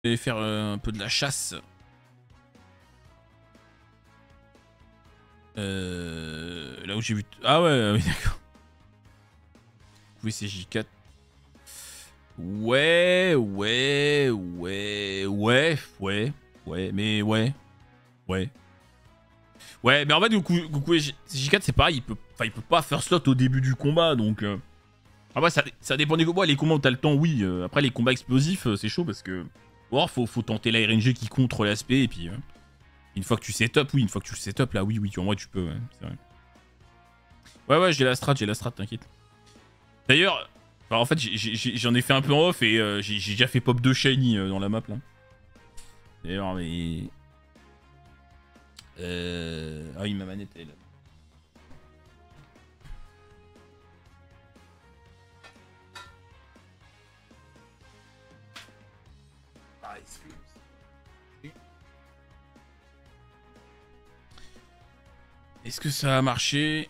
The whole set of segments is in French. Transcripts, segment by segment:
Et faire un peu de la chasse. Là où j'ai vu... Ah ouais, oui, d'accord. Oui, c'est J4. Ouais, mais ouais. Ouais, mais en fait, Goku J4, c'est pareil, il peut pas faire slot au début du combat, donc... Après, ça dépend des combats. Les combats où t'as le temps, oui. Après, les combats explosifs, c'est chaud parce que... Ou alors, faut tenter la RNG qui contre l'aspect, et puis... une fois que tu setup, oui, une fois que tu setup, là, oui, en vrai, tu peux, ouais, c'est vrai. Ouais, j'ai la strat, t'inquiète. D'ailleurs, en fait, j'en ai fait un peu en off, et j'ai déjà fait pop 2 shiny dans la map, là. D'ailleurs, mais... Ah oui, ma manette, elle... Ah, excuse. Est-ce que ça a marché?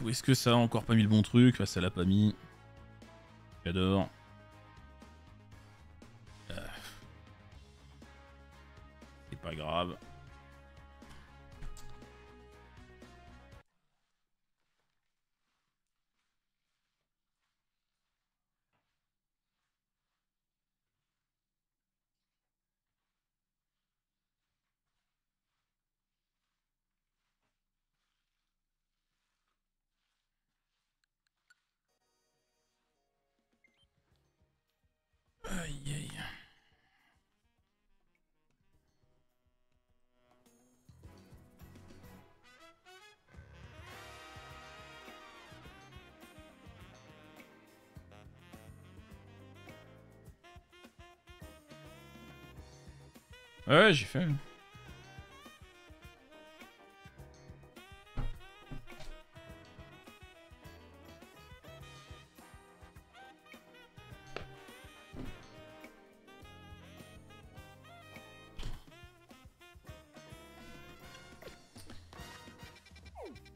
Ou est-ce que ça a encore pas mis le bon truc? Bah, ça l'a pas mis. J'adore. C'est pas grave. Aïe, aïe. Ouais, j'ai fait.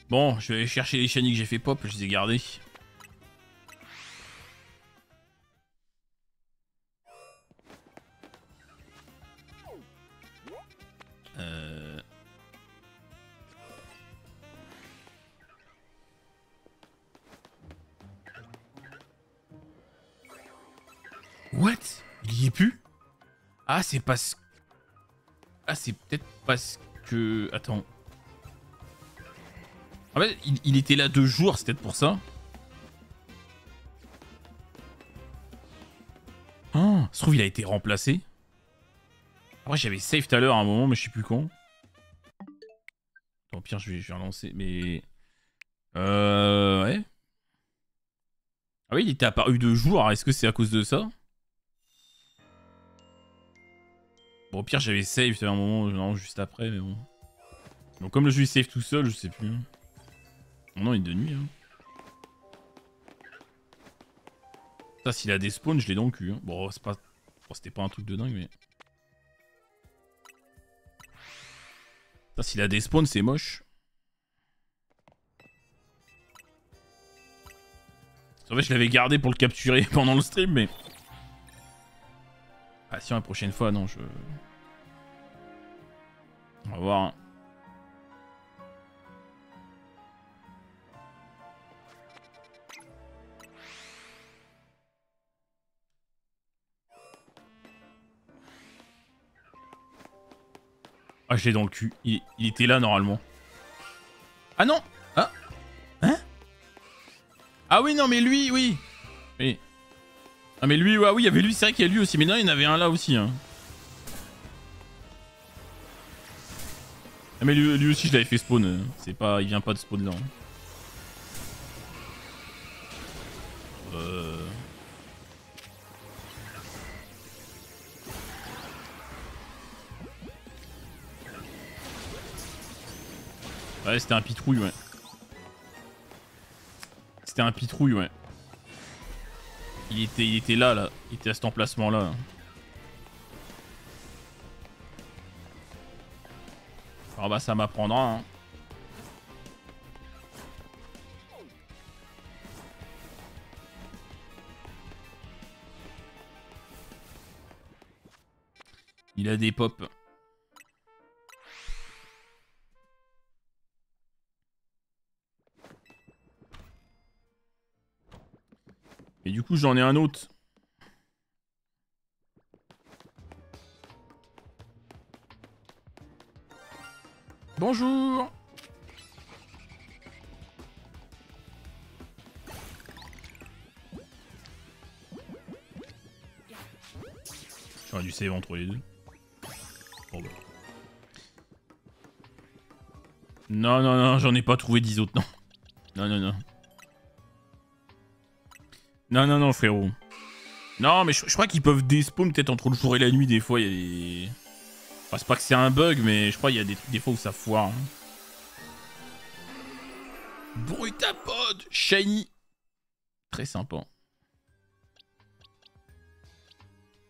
Bon, je vais aller chercher les shiny que j'ai fait pop, je les ai gardés. What? Il y est plus? Ah, c'est parce... Ah, c'est peut-être parce que... Attends. En fait, il était là 2 jours, c'est peut-être pour ça. Oh, ça se trouve, il a été remplacé. Après, j'avais save tout à l'heure à un moment, mais je sais plus quand. Au pire, je vais relancer, mais... Ouais. Ah oui, il était apparu 2 jours, est-ce que c'est à cause de ça? Bon, au pire, j'avais save à un moment, non, juste après, mais bon. Donc, comme le jeu il save tout seul, je sais plus. Oh non, il est de nuit, hein. Ça, s'il a des spawns, je l'ai dans le cul. Hein. Bon, c'est pas... Bon, c'était pas un truc de dingue, mais... Ça, s'il a des spawns, c'est moche. En fait, je l'avais gardé pour le capturer pendant le stream, mais... Ah, si, la prochaine fois, non, je... On va voir, hein. Ah, je l'ai dans le cul. Il était là, normalement. Ah non! Ah! Hein? Ah oui, non, mais lui, oui! Oui. Ah, mais lui, ouais, oui, il y avait lui, c'est vrai qu'il y a lui aussi. Mais non, il y en avait un là aussi, hein. Ah, mais lui aussi, je l'avais fait spawn. C'est pas... Il vient pas de spawn là. Hein. Ouais, c'était un pitrouille, ouais. C'était un pitrouille, ouais. Il était là, là. Il était à cet emplacement-là. Ah bah, ça m'apprendra, hein. Il a des pops. Et du coup, j'en ai un autre. Bonjour. J'aurais dû save entre les deux. Bon, bah. Non, non, non, j'en ai pas trouvé 10 autres, non. Non, non, non. Non, non, non, frérot. Non, mais je crois qu'ils peuvent despawn peut-être entre le jour et la nuit, des fois, il y a des... Enfin, c'est pas que c'est un bug, mais je crois qu'il y a des fois où ça foire. Hein. Brutapod Shiny. Très sympa.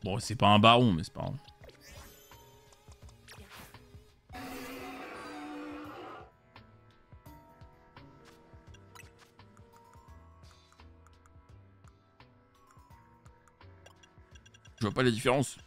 Bon, c'est pas un baron, mais c'est pas grave. Je vois pas la différence.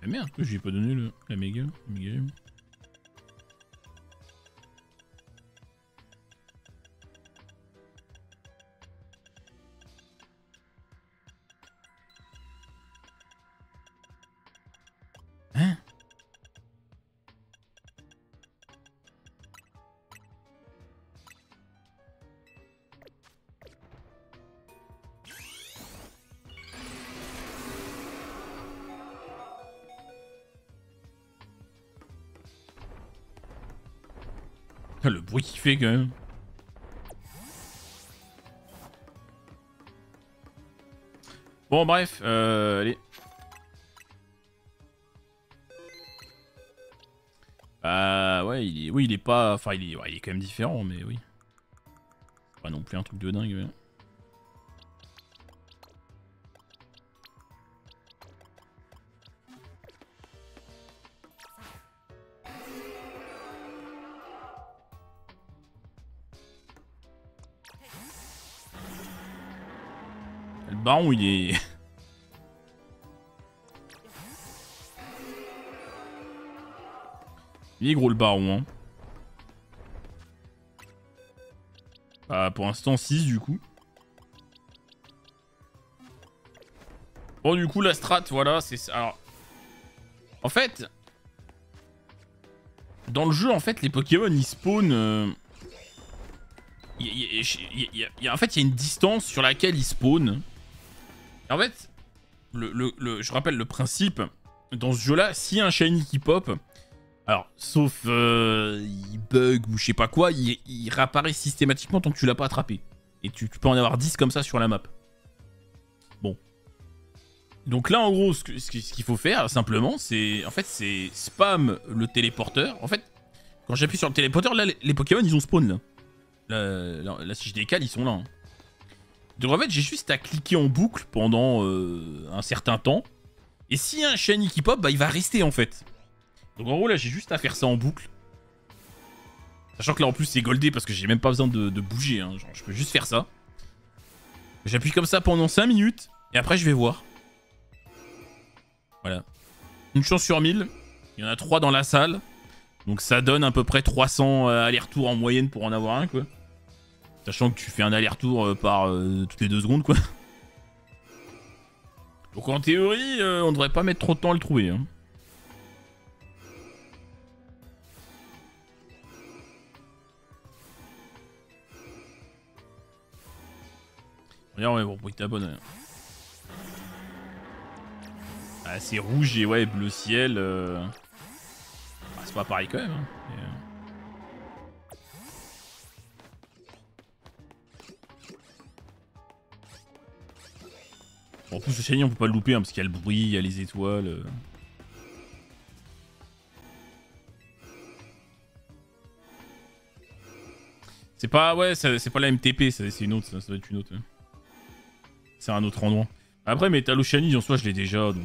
Mais merde, je lui ai pas donné la méga. Hein? Ah, le bruit qu'il fait quand même. Bon bref, allez. Ouais, oui, il est pas... Enfin, il est quand même différent, mais oui. Pas non plus un truc de dingue. Ouais. Le baron, il est... il est gros le baron, hein. Pour l'instant 6 du coup. Bon du coup la strat, voilà, c'est ça. Alors, en fait, dans le jeu, en fait, les Pokémon ils spawnent. En fait, il y a une distance sur laquelle ils spawnent. Et en fait, je rappelle le principe. Dans ce jeu-là, s'il y a un shiny qui pop, alors, sauf il bug ou je sais pas quoi, il réapparaît systématiquement tant que tu l'as pas attrapé. Et tu peux en avoir 10 comme ça sur la map. Bon. Donc là, en gros, ce qu'il faut faire, simplement, c'est... En fait, c'est spam le téléporteur. En fait, quand j'appuie sur le téléporteur, là, les Pokémon, ils ont spawn, là. Là, si je décale, ils sont là. Hein. Donc en fait, j'ai juste à cliquer en boucle pendant un certain temps. Et s'il y a un shiny qui pop, bah il va rester, en fait. Donc en gros, là, j'ai juste à faire ça en boucle. Sachant que là, en plus, c'est goldé parce que j'ai même pas besoin de bouger. Hein. Genre, je peux juste faire ça. J'appuie comme ça pendant 5 minutes. Et après, je vais voir. Voilà. Une chance sur 1000. Il y en a 3 dans la salle. Donc ça donne à peu près 300 allers-retours en moyenne pour en avoir un, quoi. Sachant que tu fais un aller-retour par toutes les 2 secondes, quoi. Donc en théorie, on devrait pas mettre trop de temps à le trouver. Hein. Regarde, ouais, bon, pour que t'abonnes. Ah, c'est rouge et ouais, bleu ciel. Ah, c'est pas pareil quand même. Hein. Bon, en plus, le shiny, on peut pas le louper hein, parce qu'il y a le bruit, il y a les étoiles. C'est pas, ouais, c'est pas la MTP, c'est une autre, ça doit être une autre. C'est un autre endroit. Après, Métallochanie, en soi, je l'ai déjà, donc...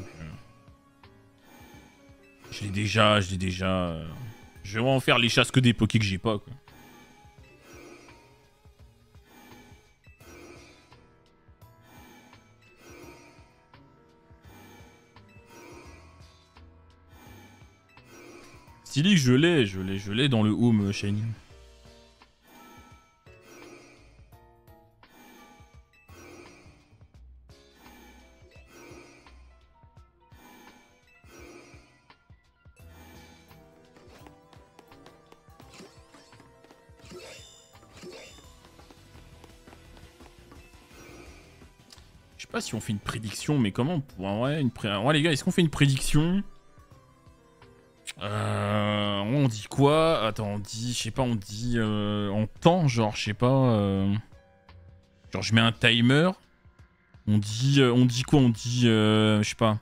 Je l'ai déjà. Je vais en faire les chasses que des pokés que j'ai pas, quoi. Stylique, je l'ai dans le home shiny. Je sais pas si on fait une prédiction, mais comment on pourrait... Ouais, les gars, est-ce qu'on fait une prédiction? On dit quoi? Attends, on dit... Je sais pas, on dit... en temps, genre, je sais pas... Genre, je mets un timer. On dit quoi? On dit... je sais pas.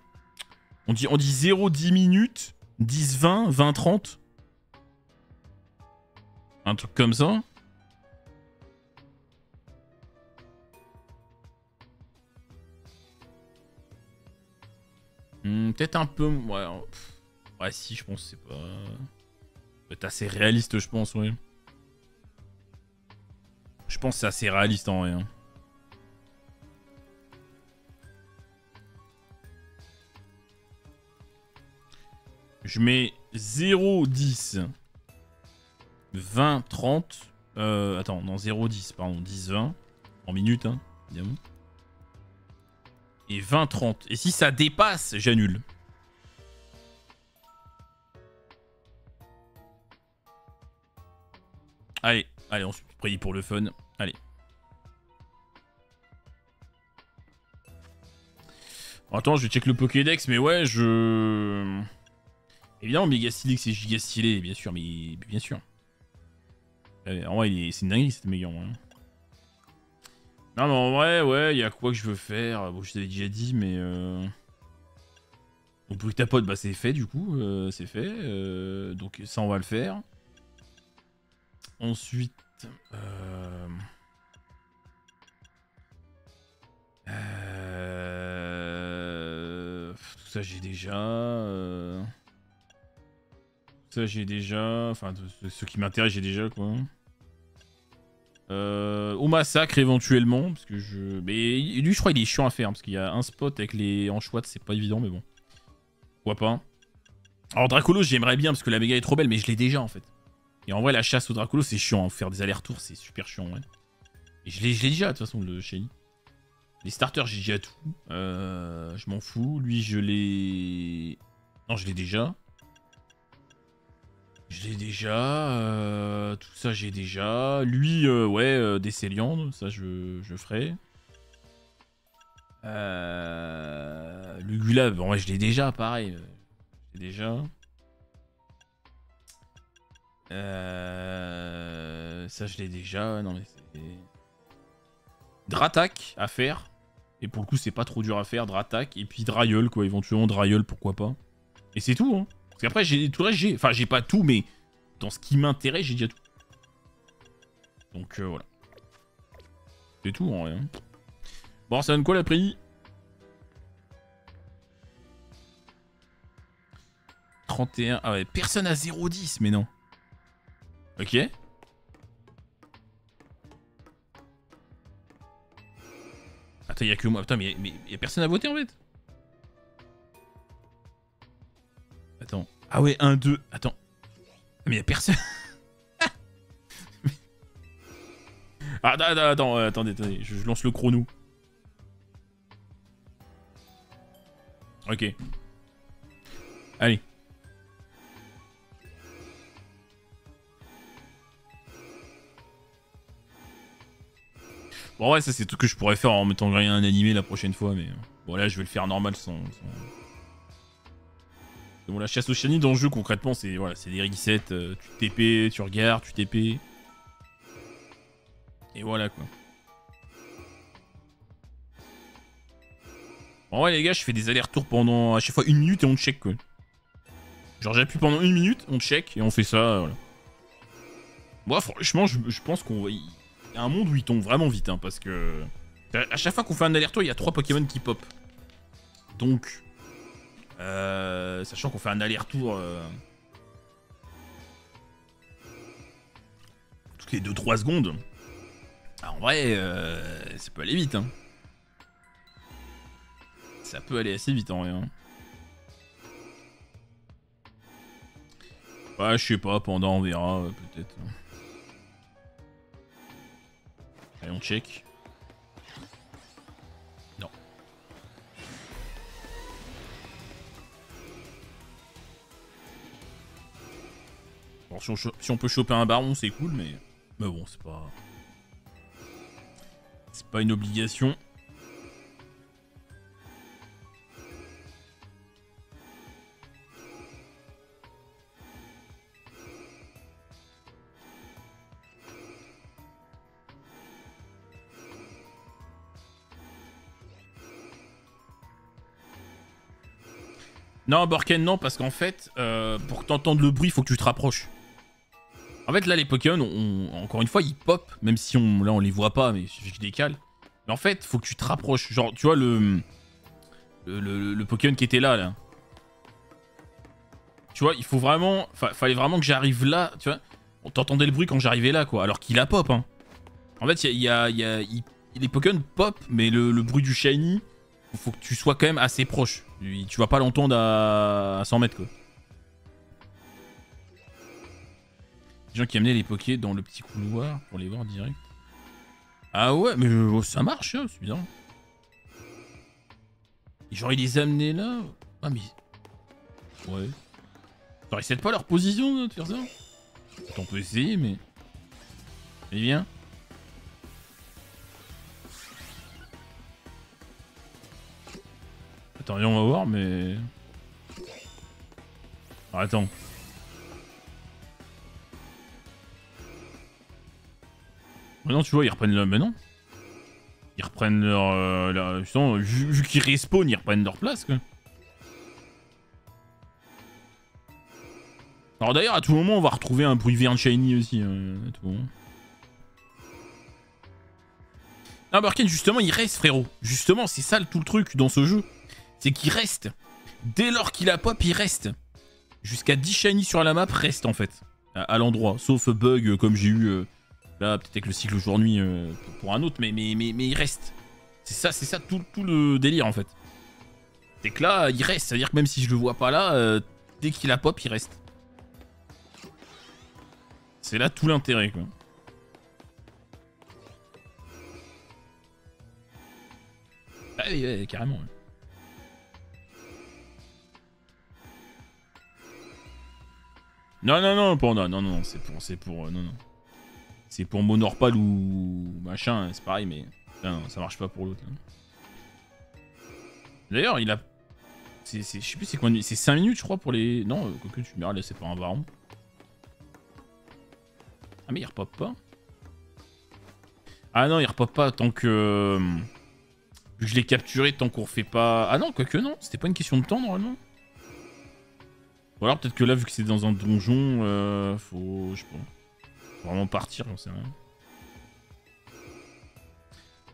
On dit 0, 10 minutes, 10, 20, 20, 30. Un truc comme ça. Peut-être un peu... Ouais, ouais, si, je pense que c'est pas... C'est assez réaliste, je pense, ouais. Je pense que c'est assez réaliste en vrai. Hein. Je mets 0, 10, 20, 30. Attends, non, 0, 10, pardon, 10, 20. En minutes, hein, évidemment. Et 20, 30. Et si ça dépasse, j'annule. Allez, allez, on se prédit pour le fun. Allez. Attends, je vais check le Pokédex, mais ouais, je... Évidemment, méga stylé, c'est giga stylé, bien sûr, mais bien sûr. En vrai, c'est une dinguerie, cette méga. Hein. Non, mais en vrai, ouais, il y a quoi que je veux faire? Bon, je t'avais déjà dit, mais... Donc, pour ta pote, bah, c'est fait, du coup. C'est fait. Donc, ça, on va le faire. Ensuite... Tout ça, j'ai déjà... Ça, j'ai déjà... Enfin, ce qui m'intéresse, j'ai déjà, quoi. Au massacre, éventuellement. Parce que je... Mais lui, je crois, il est chiant à faire. Parce qu'il y a un spot avec les hanches-watts, c'est pas évident, mais bon. Pourquoi pas. Alors, Dracolos, j'aimerais bien, parce que la méga est trop belle, mais je l'ai déjà, en fait. Et en vrai, la chasse au Dracolos, c'est chiant. Hein. Faire des allers-retours, c'est super chiant, ouais. Et je l'ai déjà, de toute façon, le shiny. Les starters, j'ai déjà tout. Je m'en fous. Lui, je l'ai... Non, je l'ai déjà. Je l'ai déjà. Tout ça, j'ai déjà. Lui, ouais, des Céliandres. Ça, je ferai. Lugula, bon, ouais, je l'ai déjà, pareil. J'ai déjà. Ça, je l'ai déjà. Non, mais c'est... Dratak à faire. Et pour le coup, c'est pas trop dur à faire. Dratak. Et puis Drayeul, quoi. Éventuellement, Drayeul, pourquoi pas. Et c'est tout, hein. Parce qu'après, j'ai tout le reste, j'ai... Enfin, j'ai pas tout, mais dans ce qui m'intéresse, j'ai déjà tout. Donc, voilà. C'est tout, en vrai. Hein. Bon, ça donne quoi, la prix? 31. Ah ouais, personne à 0,10, mais non. Ok. Attends, y'a que moi. Putain, mais y'a personne à voter, en fait. Attends. Ah ouais, 1, 2. Attends. Mais y'a personne. Ah, attends, attendez, je lance le chrono. Ok. Allez. Bon ouais, ça c'est tout que je pourrais faire en mettant rien un animé la prochaine fois, mais... Bon là, je vais le faire normal sans... Bon, la chasse aux shiny dans le jeu, concrètement, c'est voilà, c'est des resets. Tu TP, tu regardes, tu TP. Et voilà, quoi. Bon ouais, les gars, je fais des allers-retours pendant à chaque fois 1 minute et on check, quoi. Genre, j'appuie pendant 1 minute, on check et on fait ça, voilà. Moi, franchement, je pense qu'on... Il y a un monde où ils tombent vraiment vite, hein, parce que... À chaque fois qu'on fait un aller-retour, il y a 3 Pokémon qui pop. Donc... sachant qu'on fait un aller-retour... toutes les 2-3 secondes. En vrai, ça peut aller vite, hein. Ça peut aller assez vite, en vrai, hein. Ouais, je sais pas, pendant on verra, peut-être. Allez, on check. Non. Bon, si on peut choper un baron, c'est cool, mais bon, c'est pas... C'est pas une obligation. Non, Borken, non, parce qu'en fait, pour t'entendre le bruit, il faut que tu te rapproches. En fait, là, les Pokémon, encore une fois, ils pop, même si là, on les voit pas, mais il suffit que je décale. Mais en fait, faut que tu te rapproches. Genre, tu vois, le Pokémon qui était là. Tu vois, il faut vraiment... Fallait vraiment que j'arrive là, tu vois. On t'entendait le bruit quand j'arrivais là, quoi. Alors qu'il a pop, hein. En fait, les Pokémon pop, mais le bruit du shiny, faut que tu sois quand même assez proche. Tu vas pas l'entendre à 100 mètres, quoi. Des gens qui amenaient les Pokés dans le petit couloir pour les voir direct. Ah ouais, mais ça marche, hein, c'est bizarre. Et genre, ils les amenaient là. Ah, mais... Ouais. Genre, ils cèdent pas leur position de faire ça. On peut essayer, mais... Allez, viens. Attends, viens, on va voir, mais... Ah, attends. Mais non, tu vois, ils reprennent leur... Mais non. Ils reprennent leur... vu qu'ils respawn, ils reprennent leur place, quoi. Alors d'ailleurs, à tout moment, on va retrouver un Bruyverne Shiny aussi. À tout moment. Non, Barken, justement, il reste, frérot. Justement, c'est ça tout le truc dans ce jeu. C'est qu'il reste. Dès lors qu'il a pop, il reste. Jusqu'à 10 Shiny sur la map, reste, en fait. À l'endroit. Sauf bug, comme j'ai eu... là, peut-être avec le cycle jour-nuit pour un autre, mais il reste. C'est ça tout le délire, en fait. C'est que là, il reste. C'est-à-dire que même si je le vois pas là, dès qu'il a pop, il reste. C'est là tout l'intérêt, quoi. Ah oui, ouais, carrément. Ouais. Non, non, non, Panda, non, non. C'est pour Monorpal ou machin, c'est pareil, mais non, ça marche pas pour l'autre. D'ailleurs, il a... je sais plus c'est quoi, c'est 5 minutes, je crois, pour les... Non, quoique tu me diras, là, c'est pas un baron. Ah, mais il repop pas. Ah non, il repop pas tant que... Vu que je l'ai capturé, tant qu'on refait pas... Ah non, quoique non, c'était pas une question de temps, normalement. Ou alors peut-être que là, vu que c'est dans un donjon, faut... Je sais pas. Faut vraiment partir, j'en sais rien.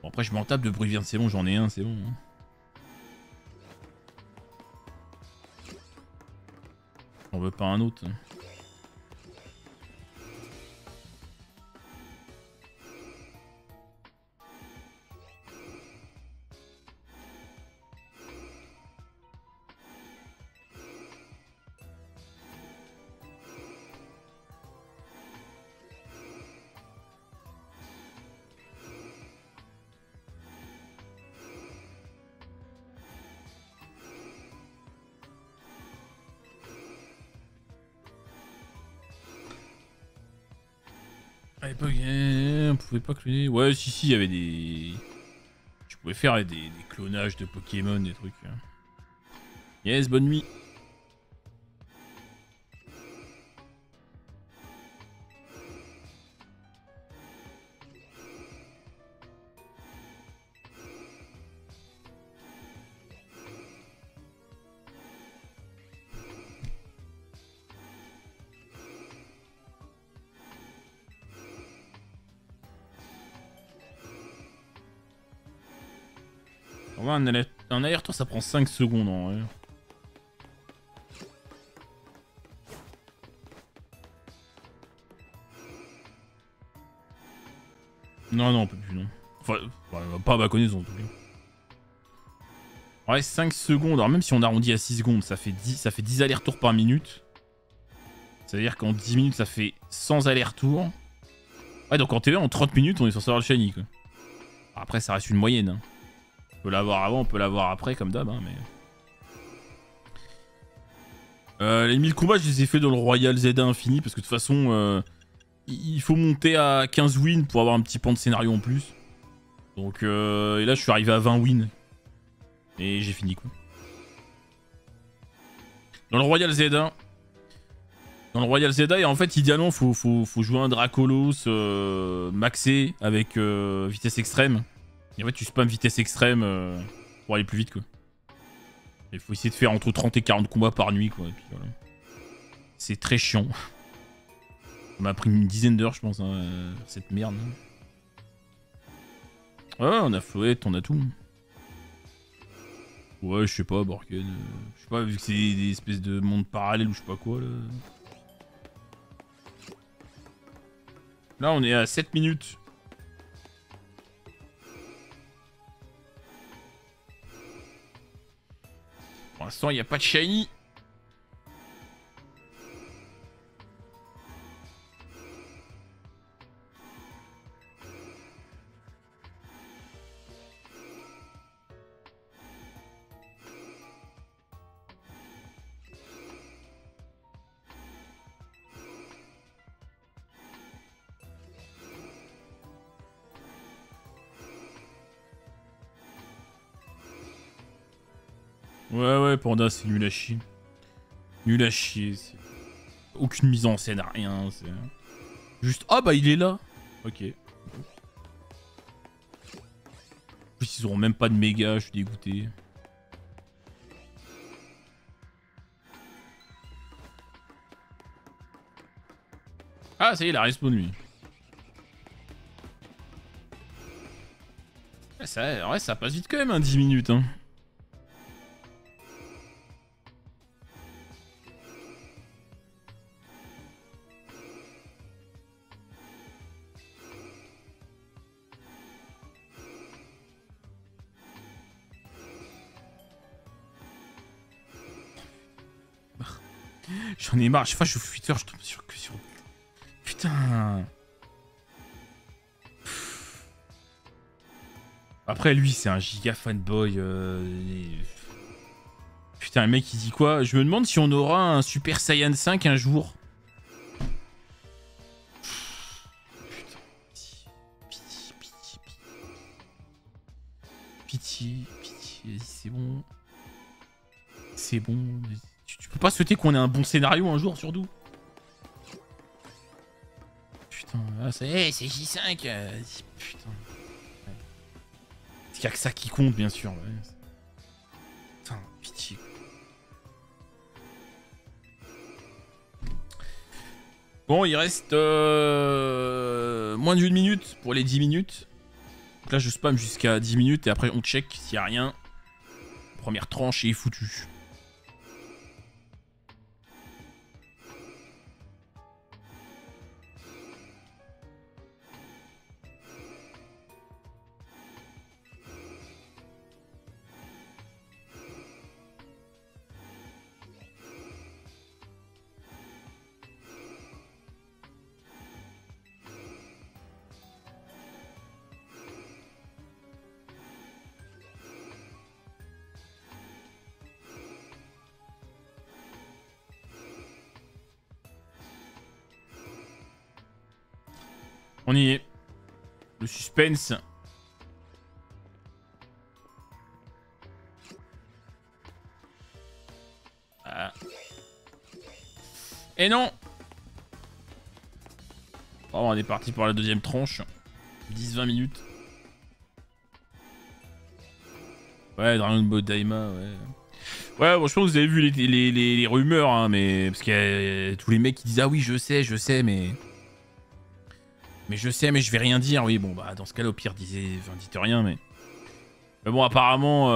Bon, après, je m'en tape de Bruyverne, c'est bon, j'en ai un, c'est bon. Hein. J'en veux pas un autre. À l'époque, on pouvait pas cloner. Ouais, si, il y avait des... Tu pouvais faire des clonages de Pokémon, des trucs. Yes, bonne nuit. On va un aller-retour, ça prend 5 secondes en vrai. Non, non, on peut plus, non. Enfin, pas à ma connaissance, en tout cas. Ouais, 5 secondes. Alors, même si on arrondit à 6 secondes, ça fait 10 allers-retours par minute. C'est-à-dire qu'en 10 minutes, ça fait 100 allers-retours. Ouais, donc en TV, en 30 minutes, on est censé avoir le shiny, quoi. Après, ça reste une moyenne. Hein. On peut l'avoir avant, on peut l'avoir après, comme d'hab, hein, mais... les 1000 combats, je les ai fait dans le Royal Z1 Infini, parce que de toute façon, il faut monter à 15 wins pour avoir un petit pan de scénario en plus. Donc, et là, je suis arrivé à 20 wins. Et j'ai fini, quoi. Dans le Royal Z1... Dans le Royal Zeda, et en fait, idéalement, faut jouer un Dracolos maxé avec vitesse extrême. Et en fait, tu spams vitesse extrême pour aller plus vite, quoi. Il faut essayer de faire entre 30 et 40 combats par nuit, quoi. Voilà. C'est très chiant. Ça m'a pris une dizaine d'heures, je pense, hein, cette merde. Ouais, on a Floette, on a tout. Ouais, je sais pas, Borken. Je sais pas, vu que c'est des espèces de mondes parallèles ou je sais pas quoi, là. Là, on est à 7 minutes. Pour l'instant, il n'y a pas de shiny. Ouais, Panda, c'est nul à chier. Nul à chier. Aucune mise en scène, rien. Juste, ah bah il est là. Ok. En plus, ils auront même pas de méga, je suis dégoûté. Ah, ça y est, il a respawn lui. Ouais, ça passe vite quand même, hein, 10 minutes. Hein. J'en ai marre, chaque fois que je suis Twitter, je tombe que sur... Putain. Après, lui, c'est un giga fanboy. Putain, le mec, il dit quoi? Je me demande si on aura un Super Saiyan 5 un jour. Putain, pitié, c'est bon. C'est bon. Tu peux pas souhaiter qu'on ait un bon scénario un jour, surtout? Putain, là, c'est J5. Putain. Il y a que ça qui compte, bien sûr. Ouais. Putain, pitié. Bon, il reste moins d'1 minute pour les 10 minutes. Donc là, je spam jusqu'à 10 minutes et après, on check s'il n'y a rien. Première tranche et foutu. On y est. Le suspense. Ah. Et non. Bon, on est parti pour la deuxième tranche. 10-20 minutes. Ouais, Dragon Ball Daima, ouais. Ouais, bon, je pense que vous avez vu les rumeurs, hein, mais... Parce qu'il y a tous les mecs qui disent « Ah oui, je sais, mais... » Mais je sais, mais je vais rien dire. Oui, bon, bah, dans ce cas-là, au pire, dites rien, mais... Mais bon, apparemment...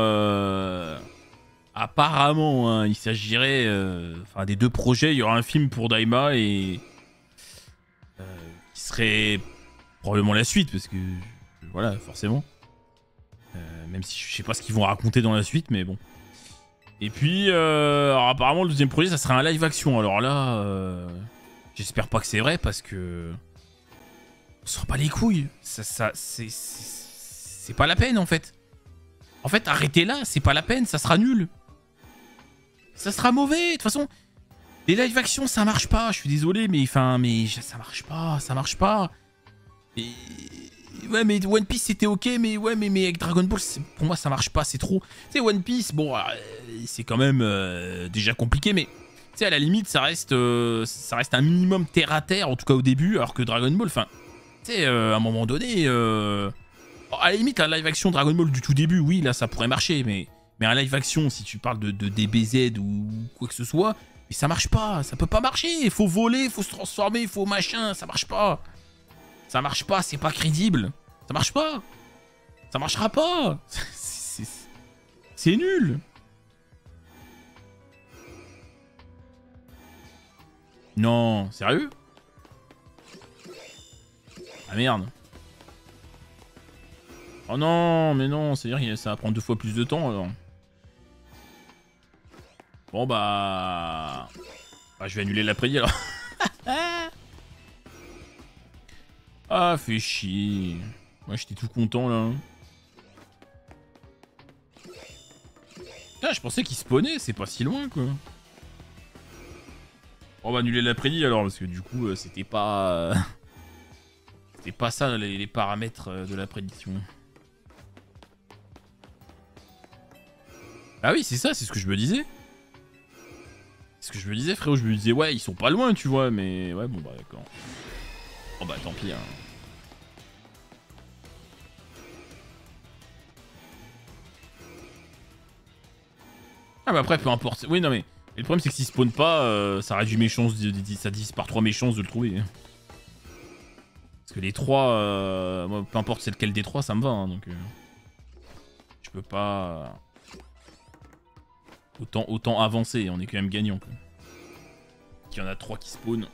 Apparemment, hein, il s'agirait... Enfin, des deux projets, il y aura un film pour Daima et... qui serait probablement la suite, parce que... Voilà, forcément. Même si je sais pas ce qu'ils vont raconter dans la suite, mais bon. Et puis, alors apparemment, le deuxième projet, ça serait un live action. Alors là, j'espère pas que c'est vrai, parce que... On s'en bat les couilles. C'est pas la peine, en fait. En fait, arrêtez là, c'est pas la peine, ça sera nul. Ça sera mauvais, de toute façon. Les live action, ça marche pas, je suis désolé, mais enfin, ça marche pas, ça marche pas. Et... Ouais, mais One Piece c'était ok, mais ouais, mais avec Dragon Ball, pour moi ça marche pas, c'est trop. Tu sais, One Piece, bon, c'est quand même déjà compliqué, mais tu sais, à la limite, ça reste un minimum terre à terre, en tout cas au début, alors que Dragon Ball, enfin, tu sais, à un moment donné, à la limite, un live action Dragon Ball du tout début, oui, là ça pourrait marcher, mais un live action, si tu parles de DBZ ou quoi que ce soit, mais ça marche pas, ça peut pas marcher, il faut voler, il faut se transformer, il faut machin, ça marche pas. Ça marche pas, c'est pas crédible. Ça marche pas. Ça marchera pas. C'est nul. Non, sérieux? Ah merde. Oh non, mais non, c'est-à-dire que ça va prendre 2 fois plus de temps alors. Bon bah... je vais annuler l'après-midi alors. Ah, fait chier. Moi, j'étais tout content, là. Ah, je pensais qu'il spawnait, c'est pas si loin, quoi. On va annuler l'après-midi, alors, parce que du coup, c'était pas... c'était pas ça, les paramètres de la prédiction. Ah oui, c'est ça, c'est ce que je me disais. C'est ce que je me disais, frérot. Je me disais, ouais, ils sont pas loin, tu vois, mais... Ouais, bon, bah, d'accord. Oh, bah, tant pis, hein. Ah bah après peu importe. Oui non mais le problème c'est que s'il spawn pas, ça réduit mes chances, ça divise par 3 mes chances de le trouver. Parce que les 3, moi, peu importe c'est lequel des 3 ça me va hein, donc je peux pas... Autant avancer, on est quand même gagnant quoi. Il y en a 3 qui spawnent.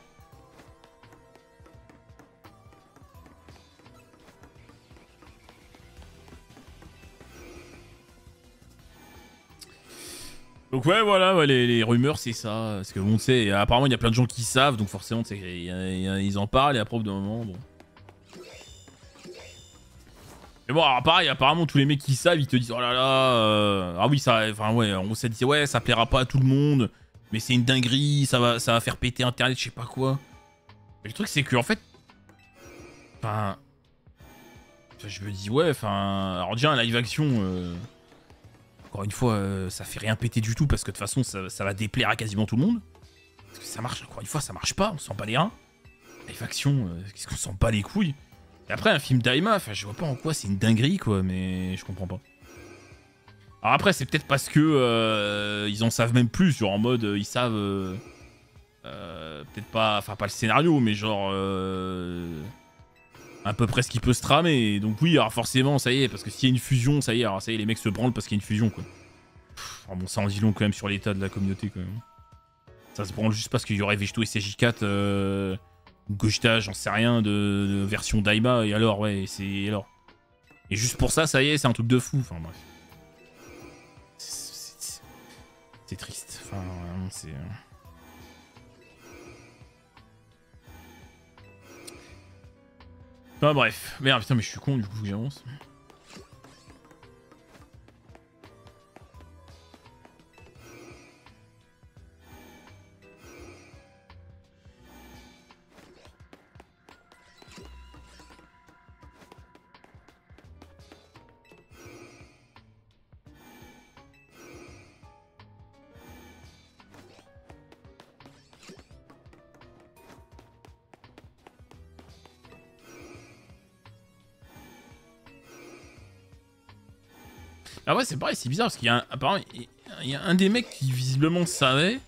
Donc ouais voilà, ouais, les rumeurs c'est ça, parce que bon tu sais, apparemment il y a plein de gens qui savent, donc forcément ils en parlent et après au bout d'un moment, bon. Mais bon alors pareil, apparemment tous les mecs qui savent, ils te disent oh là là, ah oui ça, enfin ouais, on s'est dit ouais ça plaira pas à tout le monde, mais c'est une dinguerie, ça va faire péter internet, je sais pas quoi. Mais le truc c'est que en fait, enfin, je me dis ouais, enfin, alors déjà un live action... Encore une fois, ça fait rien péter du tout parce que de toute façon, ça va déplaire à quasiment tout le monde. Parce que ça marche, encore une fois, ça marche pas, on s'en bat les reins. Live action, qu'est-ce qu'on s'en bat les couilles. Et après, un film Daima, enfin, je vois pas en quoi c'est une dinguerie, quoi, mais je comprends pas. Alors après, c'est peut-être parce que ils en savent même plus, genre en mode, ils savent... peut-être pas, enfin pas le scénario, mais genre... à peu près ce qui peut se tramer. Donc oui, alors forcément, ça y est, parce que s'il y a une fusion, ça y est, alors ça y est, les mecs se branlent parce qu'il y a une fusion, quoi. Alors bon, ça en dit long quand même sur l'état de la communauté, quand même. Ça se branle juste parce qu'il y aurait Vegito et CJ4, Gogeta, j'en sais rien, de version Daima, et alors, ouais, c'est... alors. Et juste pour ça, ça y est, c'est un truc de fou, enfin bref. C'est triste, enfin, vraiment, c'est... Enfin bref, merde putain mais je suis con du coup faut que j'avance. Ah ouais c'est pareil, c'est bizarre parce qu'il y a apparemment il y a un des mecs qui visiblement savait.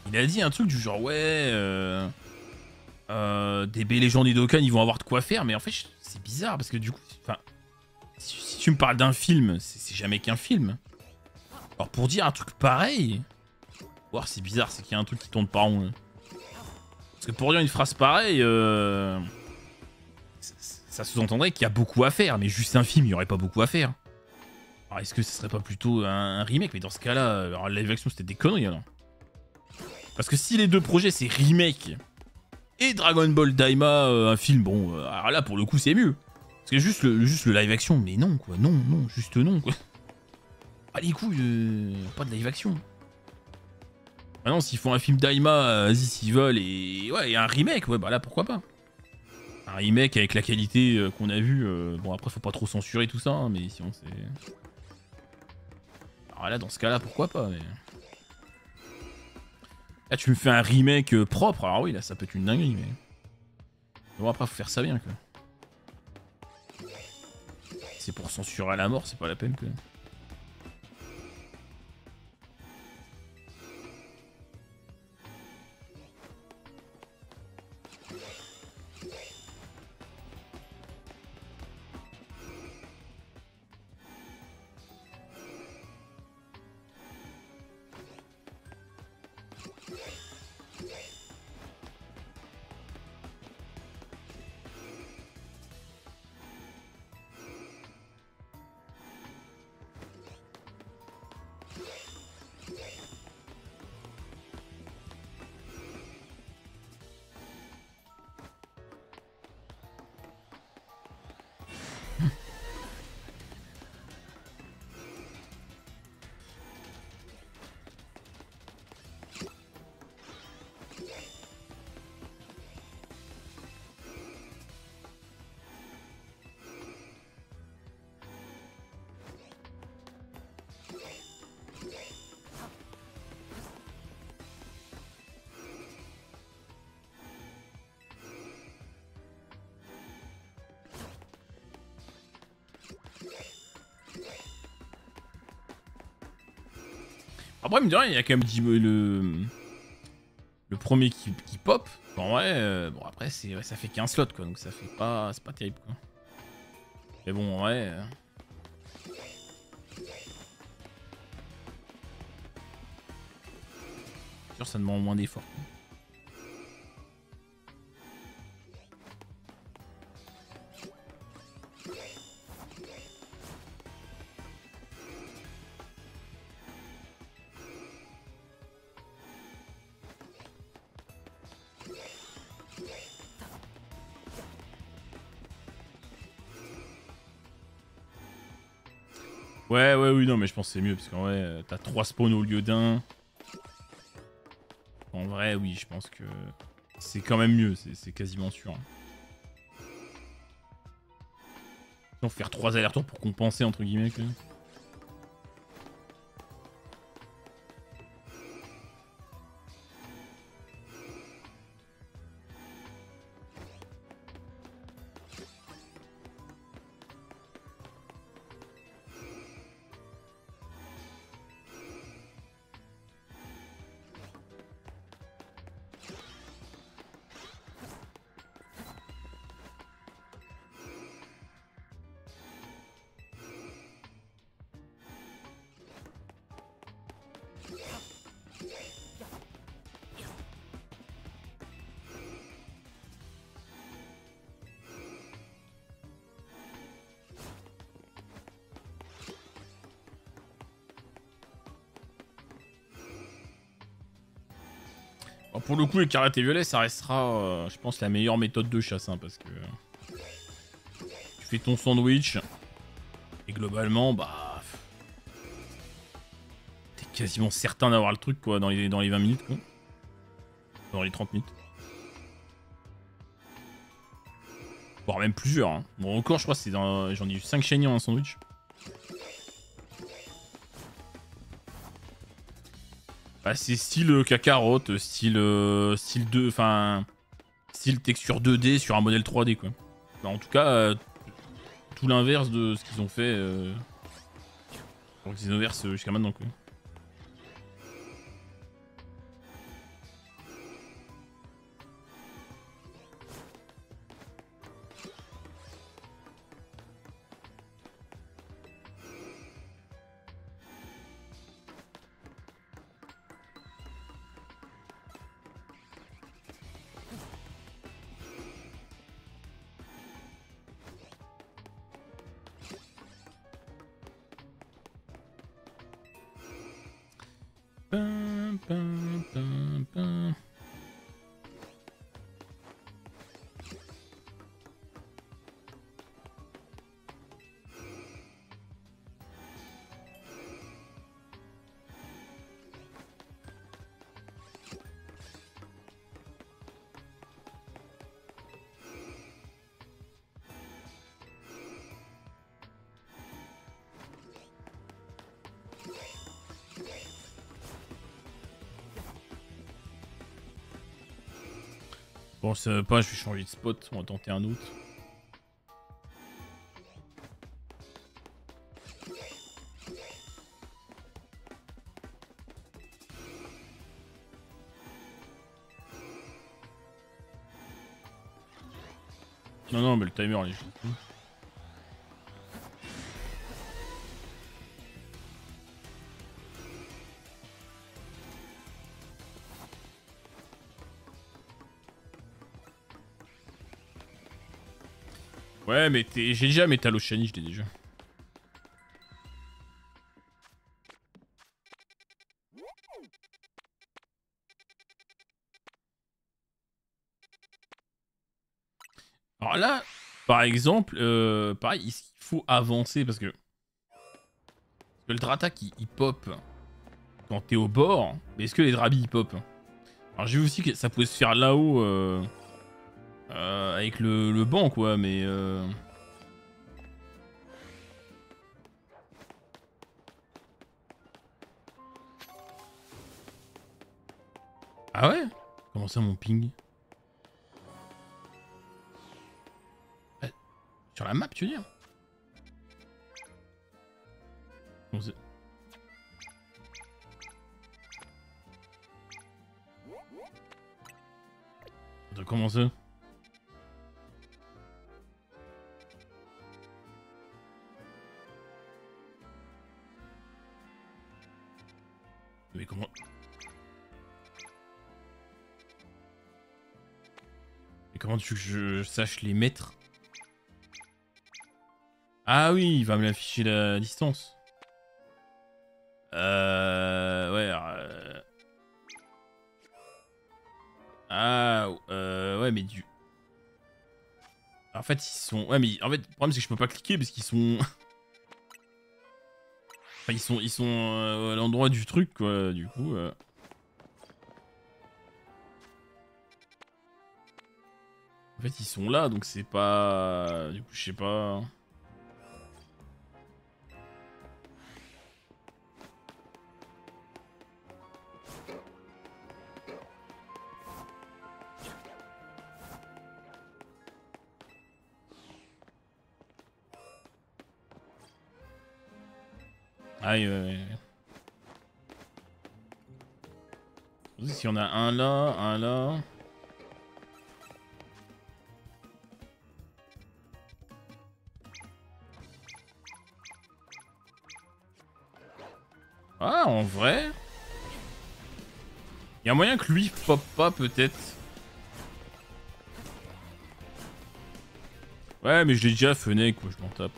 Il a dit un truc du genre ouais DB les gens des Dokkan ils vont avoir de quoi faire, mais en fait c'est bizarre parce que du coup enfin si tu me parles d'un film, c'est jamais qu'un film. Alors pour dire un truc pareil, voir c'est bizarre, c'est qu'il y a un truc qui tourne pas rond. Là. Parce que pour dire une phrase pareille, ça sous-entendrait qu'il y a beaucoup à faire, mais juste un film, il y aurait pas beaucoup à faire. Alors est-ce que ce serait pas plutôt un remake? Mais dans ce cas-là, alors, la live action c'était des conneries alors. Parce que si les deux projets c'est remake et Dragon Ball Daima, un film, bon, alors là pour le coup c'est mieux. Parce que juste le live action, mais non quoi, non, juste non quoi. Pas les couilles, pas de live action. Maintenant s'ils font un film Daima, vas-y s'ils veulent, et ouais, et un remake, ouais bah là pourquoi pas. Un remake avec la qualité qu'on a vue, bon après faut pas trop censurer tout ça, hein, mais sinon c'est... Alors là dans ce cas-là pourquoi pas, mais... Là tu me fais un remake propre, alors oui là ça peut être une dinguerie, mais... Bon après faut faire ça bien quoi. C'est pour censurer à la mort, c'est pas la peine quoi. Après, me dire, il y a quand même le premier qui pop. En vrai, bon après, ouais, ça fait qu'un slot quoi, donc ça fait pas, c'est pas terrible quoi. Mais bon, en vrai. Sûr, ça demande moins d'efforts. Ouais, oui, non, mais je pense que c'est mieux parce qu'en vrai, t'as 3 spawns au lieu d'un. En vrai, oui, je pense que c'est quand même mieux, c'est quasiment sûr. Sinon, faire 3 allers-retours pour compenser, entre guillemets. Quoi. Bon, pour le coup, les karaté violet, ça restera, je pense, la meilleure méthode de chasse, hein, parce que tu fais ton sandwich et globalement, bah, t'es quasiment certain d'avoir le truc quoi dans les 20 minutes quoi, dans les 30 minutes, voire même plusieurs. Hein. Bon, encore, je crois, c'est j'en ai eu 5 chaîniers en un sandwich. Bah, c'est style cacarotte, style 2, enfin style texture 2D sur un modèle 3D quoi. Bah, en tout cas, tout l'inverse de ce qu'ils ont fait pour Xenoverse jusqu'à maintenant quoi. Pam, pam, pam, pam. Bon, je sais pas, je vais changer de spot, on va tenter un autre. Non, non, mais le timer, il est juste. Ouais, mais j'ai déjà Métal Shiny, je l'ai déjà. Alors là, par exemple, pareil, il faut avancer parce que le Dratak il pop quand t'es au bord, mais est-ce que les Drabis ils pop? Alors j'ai vu aussi que ça pouvait se faire là-haut avec le banc quoi, mais ah ouais? Comment ça mon ping? Sur la map tu veux dire? Comment ça? Mais comment? Mais comment tu veux que je sache les mettre? Ah oui, il va me l'afficher la distance. Ouais. Ah, ouais, mais du. En fait, ils sont. Ouais, mais en fait, le problème c'est que je peux pas cliquer parce qu'ils sont. Enfin, ils sont à l'endroit du truc, quoi. Du coup. En fait, ils sont là, donc c'est pas. Du coup, je sais pas. Aïe, ouais. S'il y en a un là, un là. Ah, en vrai. Il y a moyen que lui pop pas, peut-être. Ouais, mais je l'ai déjà Fennec, quoi, je m'en tape.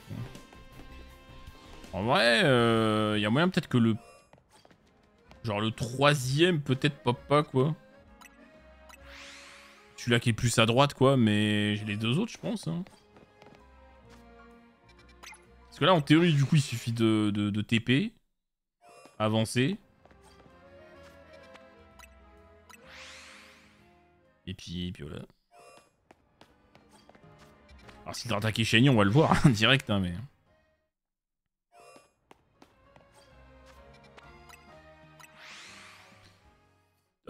En vrai, il y a moyen peut-être que le. Genre le troisième, peut-être pop pas, quoi. Celui-là qui est plus à droite, quoi, mais j'ai les deux autres, je pense. Hein. Parce que là, en théorie, du coup, il suffit de TP, avancer. Et puis voilà. Alors, si t'as attaqué Shiny, on va le voir, hein, direct, hein, mais.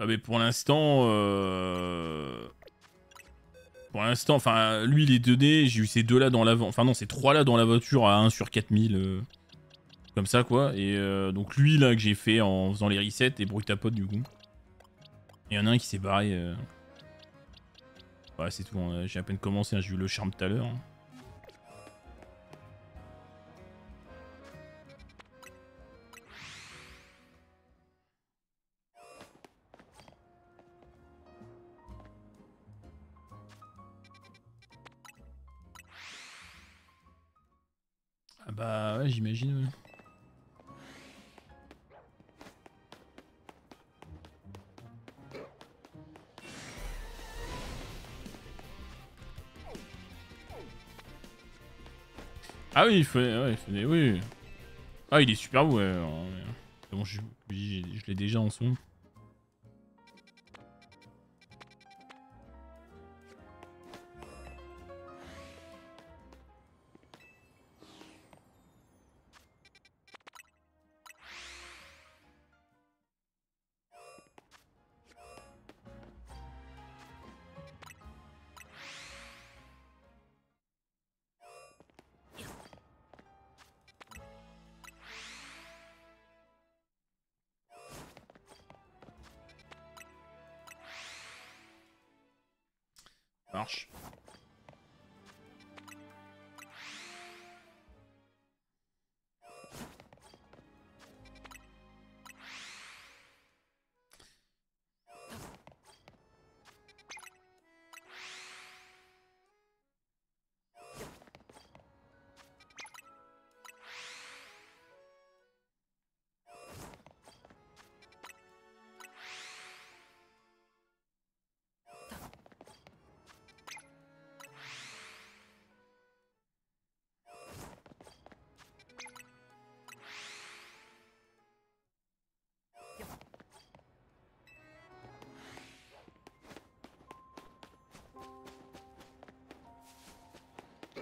Ah, mais pour l'instant. Pour l'instant, enfin, lui, il est donné. J'ai eu ces deux-là dans la. Enfin, non, ces trois-là dans la voiture à 1 sur 4000. Comme ça, quoi. Et donc, lui, là, que j'ai fait en faisant les resets et Brutapote, du coup. Il y en a un qui s'est barré. Ouais, c'est tout. Hein. J'ai à peine commencé. Hein. J'ai eu le charme tout à l'heure. Hein. Ah bah, ouais, j'imagine. Ouais. Ah oui, ouais, oui. Ah, il est super beau, ouais. Bon, je l'ai déjà en son. Marche.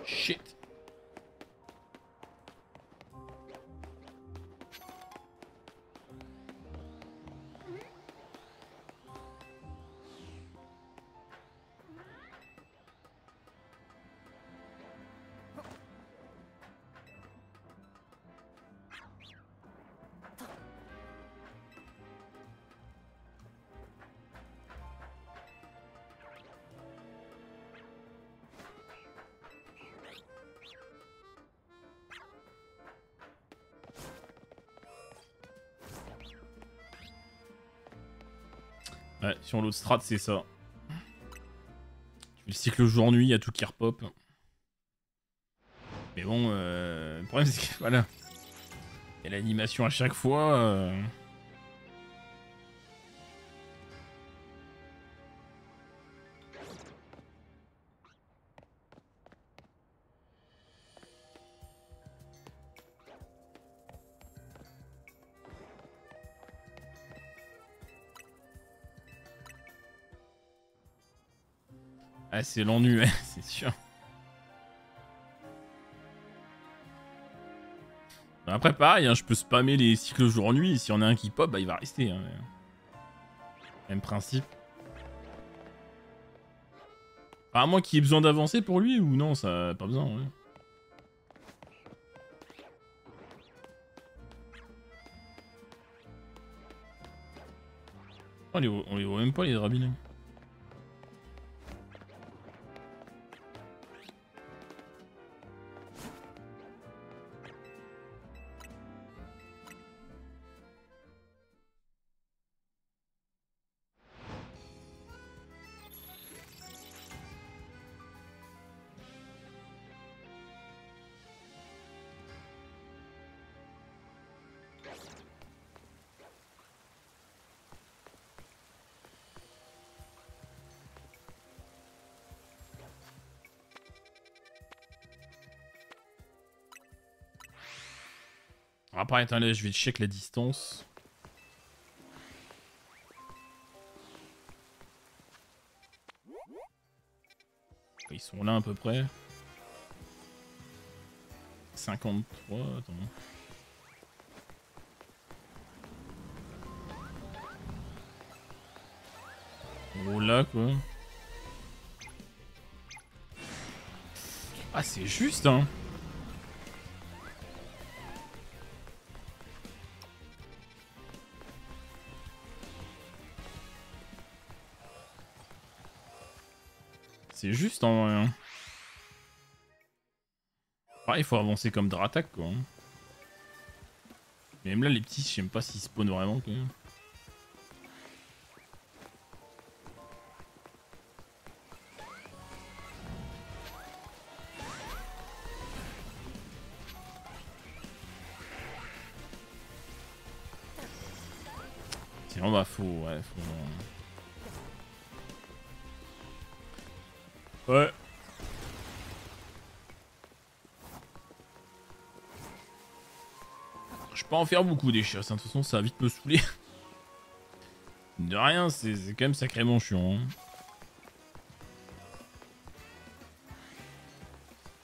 Shit. Ouais, sur l'autre strat, c'est ça. Tu fais le cycle jour-nuit, il y a tout qui repop. Mais bon, le problème c'est que voilà. Il y a l'animation à chaque fois. Ah, c'est l'ennui, ouais, c'est sûr. Après, pareil, hein, je peux spammer les cycles jour-nuit. S'il y en a un qui pop, bah, il va rester. Hein. Même principe. À moins qu'il ait besoin d'avancer pour lui ou non, ça pas besoin. Ouais. Oh, on les voit même pas les drabines. Après, attendez, je vais check la distance. Ils sont là à peu près. 53, attends. En gros là quoi. Ah c'est juste hein. C'est juste en vrai. Hein. Ah, il faut avancer comme Dratak quoi. Hein. Mais même là les petits, je sais même pas s'ils spawnent vraiment quoi. Sinon bah faut... Ouais, faut... Ouais. Je peux pas en faire beaucoup des chasses, hein. De toute façon ça va vite me saouler. De rien, c'est quand même sacrément chiant. Hein.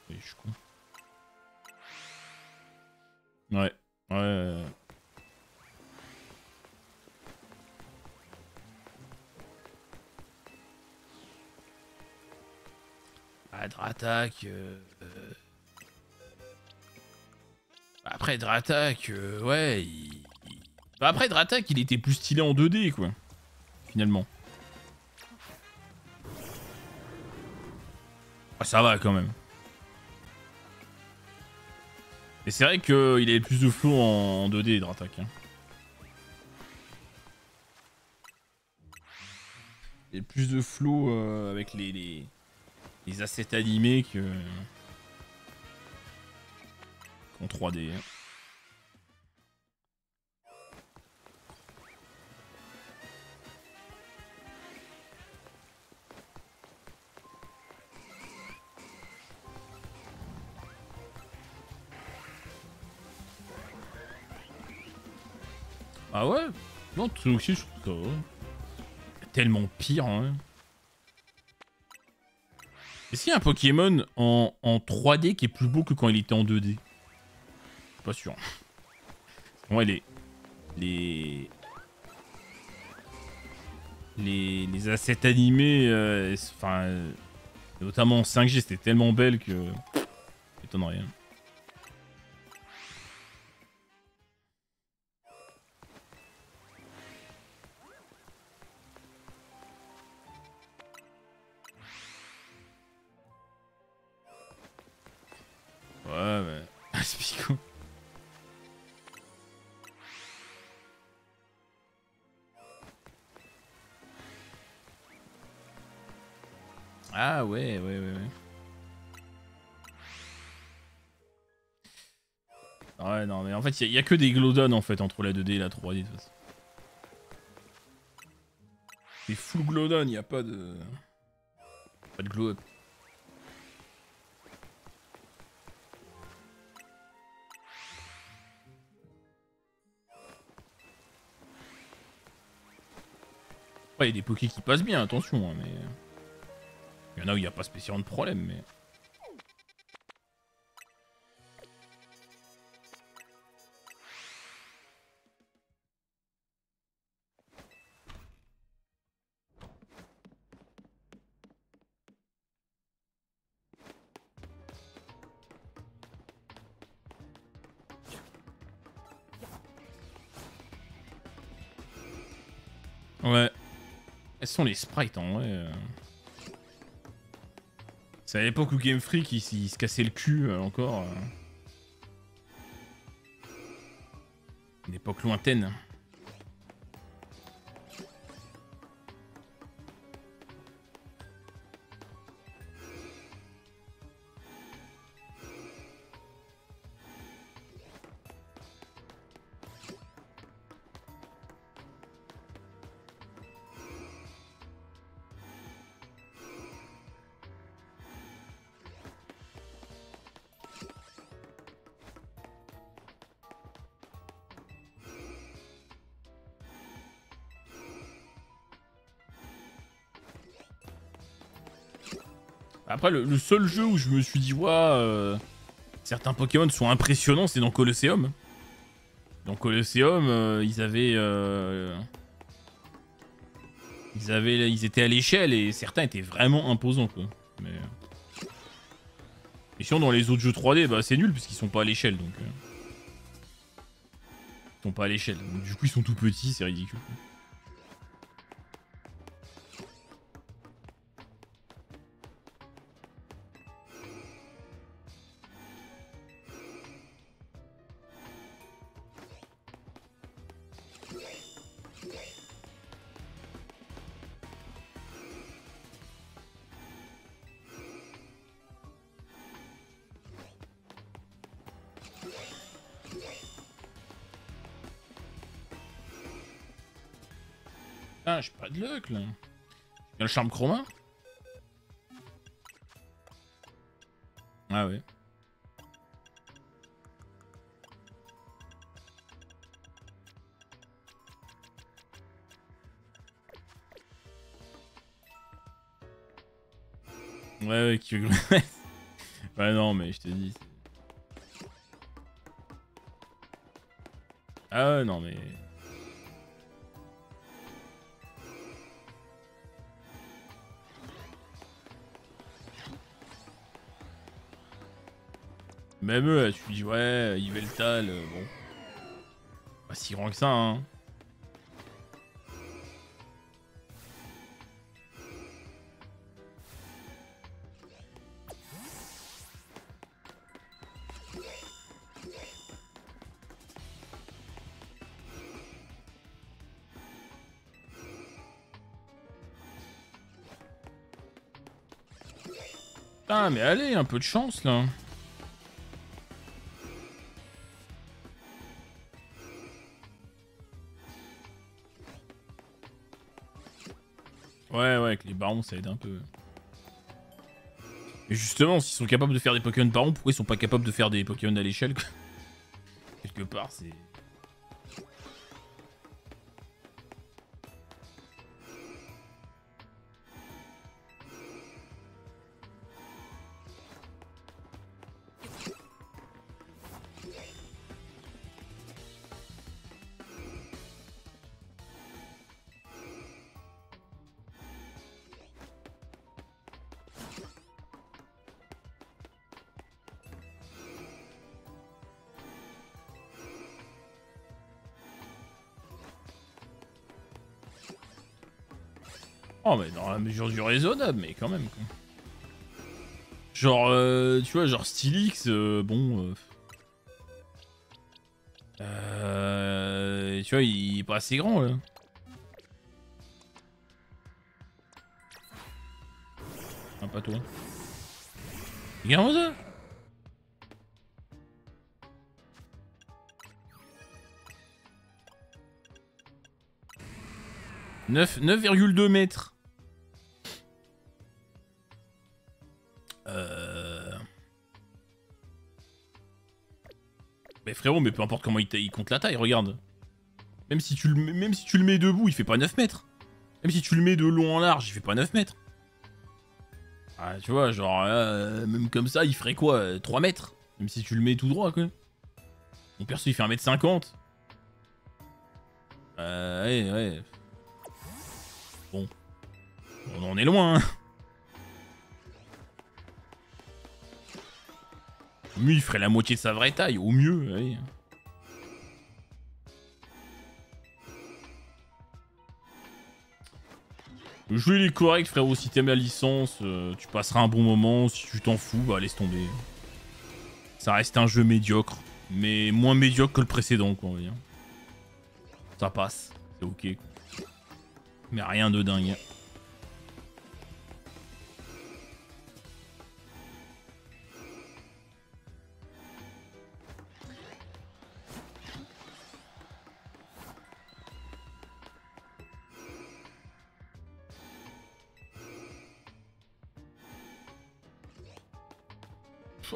Et je suis con. Ouais, ouais. Ah, Dratak. Après Dratak, ouais. Bah, après Dratak, il était plus stylé en 2D, quoi. Finalement. Ah, ça va quand même. Et c'est vrai qu'il avait plus de flow en 2D, Dratak. Hein. Il y a plus de flow avec les assets animés qu'en 3D. Hein. Ah ouais? Non, aussi, je trouve ça va. Tellement pire, hein. Est-ce qu'il y a un Pokémon en 3D qui est plus beau que quand il était en 2D? Pas sûr. Ouais, les assets animés, enfin, notamment en 5G, c'était tellement belle que... m'étonnerait. Hein. Ouais, mais... Spico. Ah ouais. Ouais, non, mais en fait, il y a que des Glowdon en fait entre la 2D et la 3D de toute façon. C'est full Glowdon, il n'y a pas de... Pas de glow up. Ouais, il y a des Pokés qui passent bien, attention, hein, mais... Il y en a où il n'y a pas spécialement de problème, mais... Ouais. Elles sont les sprites, en vrai. C'est à l'époque où Game Freak, il se cassait le cul, encore. Une époque lointaine. Après, le seul jeu où je me suis dit, ouais, certains Pokémon sont impressionnants, c'est dans Colosseum. Dans Colosseum, ils étaient à l'échelle et certains étaient vraiment imposants, quoi. Mais... Et sinon, dans les autres jeux 3D, bah c'est nul puisqu'ils sont pas à l'échelle, donc... Ils sont pas à l'échelle. Donc du coup, ils sont tout petits, c'est ridicule. Ah, j'ai pas de luck, là. Il y a le charme chroma. Ah ouais. Ouais, qui... Ouais, non, mais je te dis. Ah ouais, non, mais... Même eux, là, tu dis, ouais, Yveltal, bon. Pas si grand que ça, hein. Ah, mais allez, un peu de chance, là. Ouais, avec les barons, ça aide un peu. Mais justement, s'ils sont capables de faire des Pokémon barons, pourquoi ils sont pas capables de faire des Pokémon à l'échelle, quoi? Quelque part, c'est... Oh, mais dans la mesure du raisonnable, mais quand même, quoi. Genre, tu vois, genre Stylix, bon... tu vois, il est pas assez grand, là. Ah, pas toi. Regarde ça. 9,2 mètres. Mais frérot, mais peu importe comment il compte la taille, regarde. Même si tu le mets debout, il fait pas 9 mètres. Même si tu le mets de long en large, il fait pas 9 mètres. Ah, tu vois, genre, même comme ça, il ferait quoi 3 mètres. Même si tu le mets tout droit, quoi. Mon perso, il fait 1m50. Ouais. Bon. On en est loin, hein. Au mieux, il ferait la moitié de sa vraie taille. Au mieux, ouais. Le jeu, il est correct, frérot. Si t'aimes la licence, tu passeras un bon moment. Si tu t'en fous, bah laisse tomber. Ça reste un jeu médiocre. Mais moins médiocre que le précédent, quoi, on va dire. Ça passe. C'est ok, quoi. Mais rien de dingue.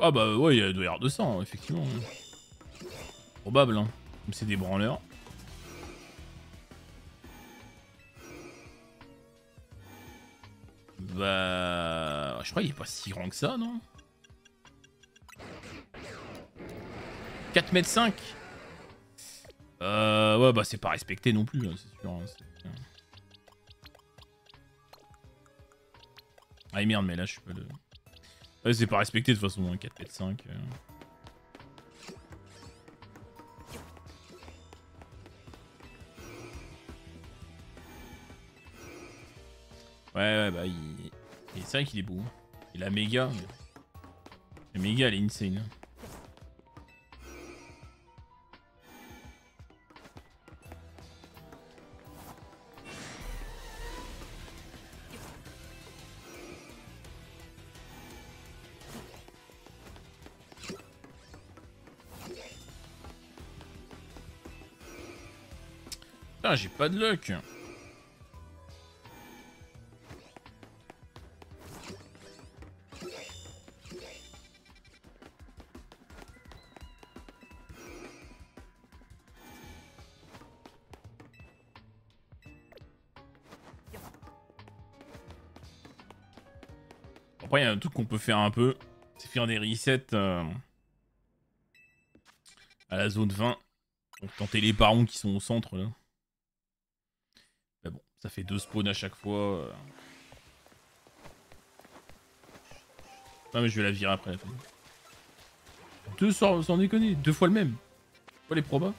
Ah bah ouais, il doit y avoir 200, effectivement. Probable, hein. Comme c'est des branleurs. Bah... Je crois qu'il est pas si grand que ça, non? 4,5 m. Ouais, bah c'est pas respecté non plus, hein, c'est sûr. Hein, ah merde, mais là je suis pas le... Ouais, c'est pas respecté de toute façon, hein, 4,5 m. Ouais, bah il... C'est vrai qu'il est beau. Il a méga. La méga, elle est insane. Putain, j'ai pas de luck. Après, il y a un truc qu'on peut faire un peu, c'est faire des resets à la zone 20. Donc tenter les barons qui sont au centre là. Mais bon, ça fait 2 spawns à chaque fois. Non mais je vais la virer après la fin. 2 sans déconner, 2 fois le même. Quoi les probas?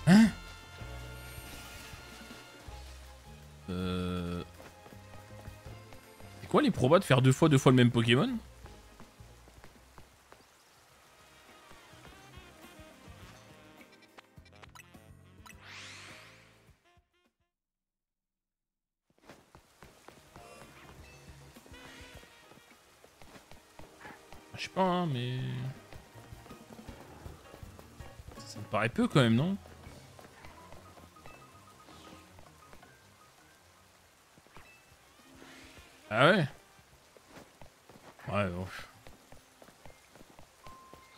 Hein? C'est quoi les probas de faire 2 fois le même Pokémon? Je sais pas, hein, mais... Ça me paraît peu quand même, non? Ah ouais? Ouais, bon.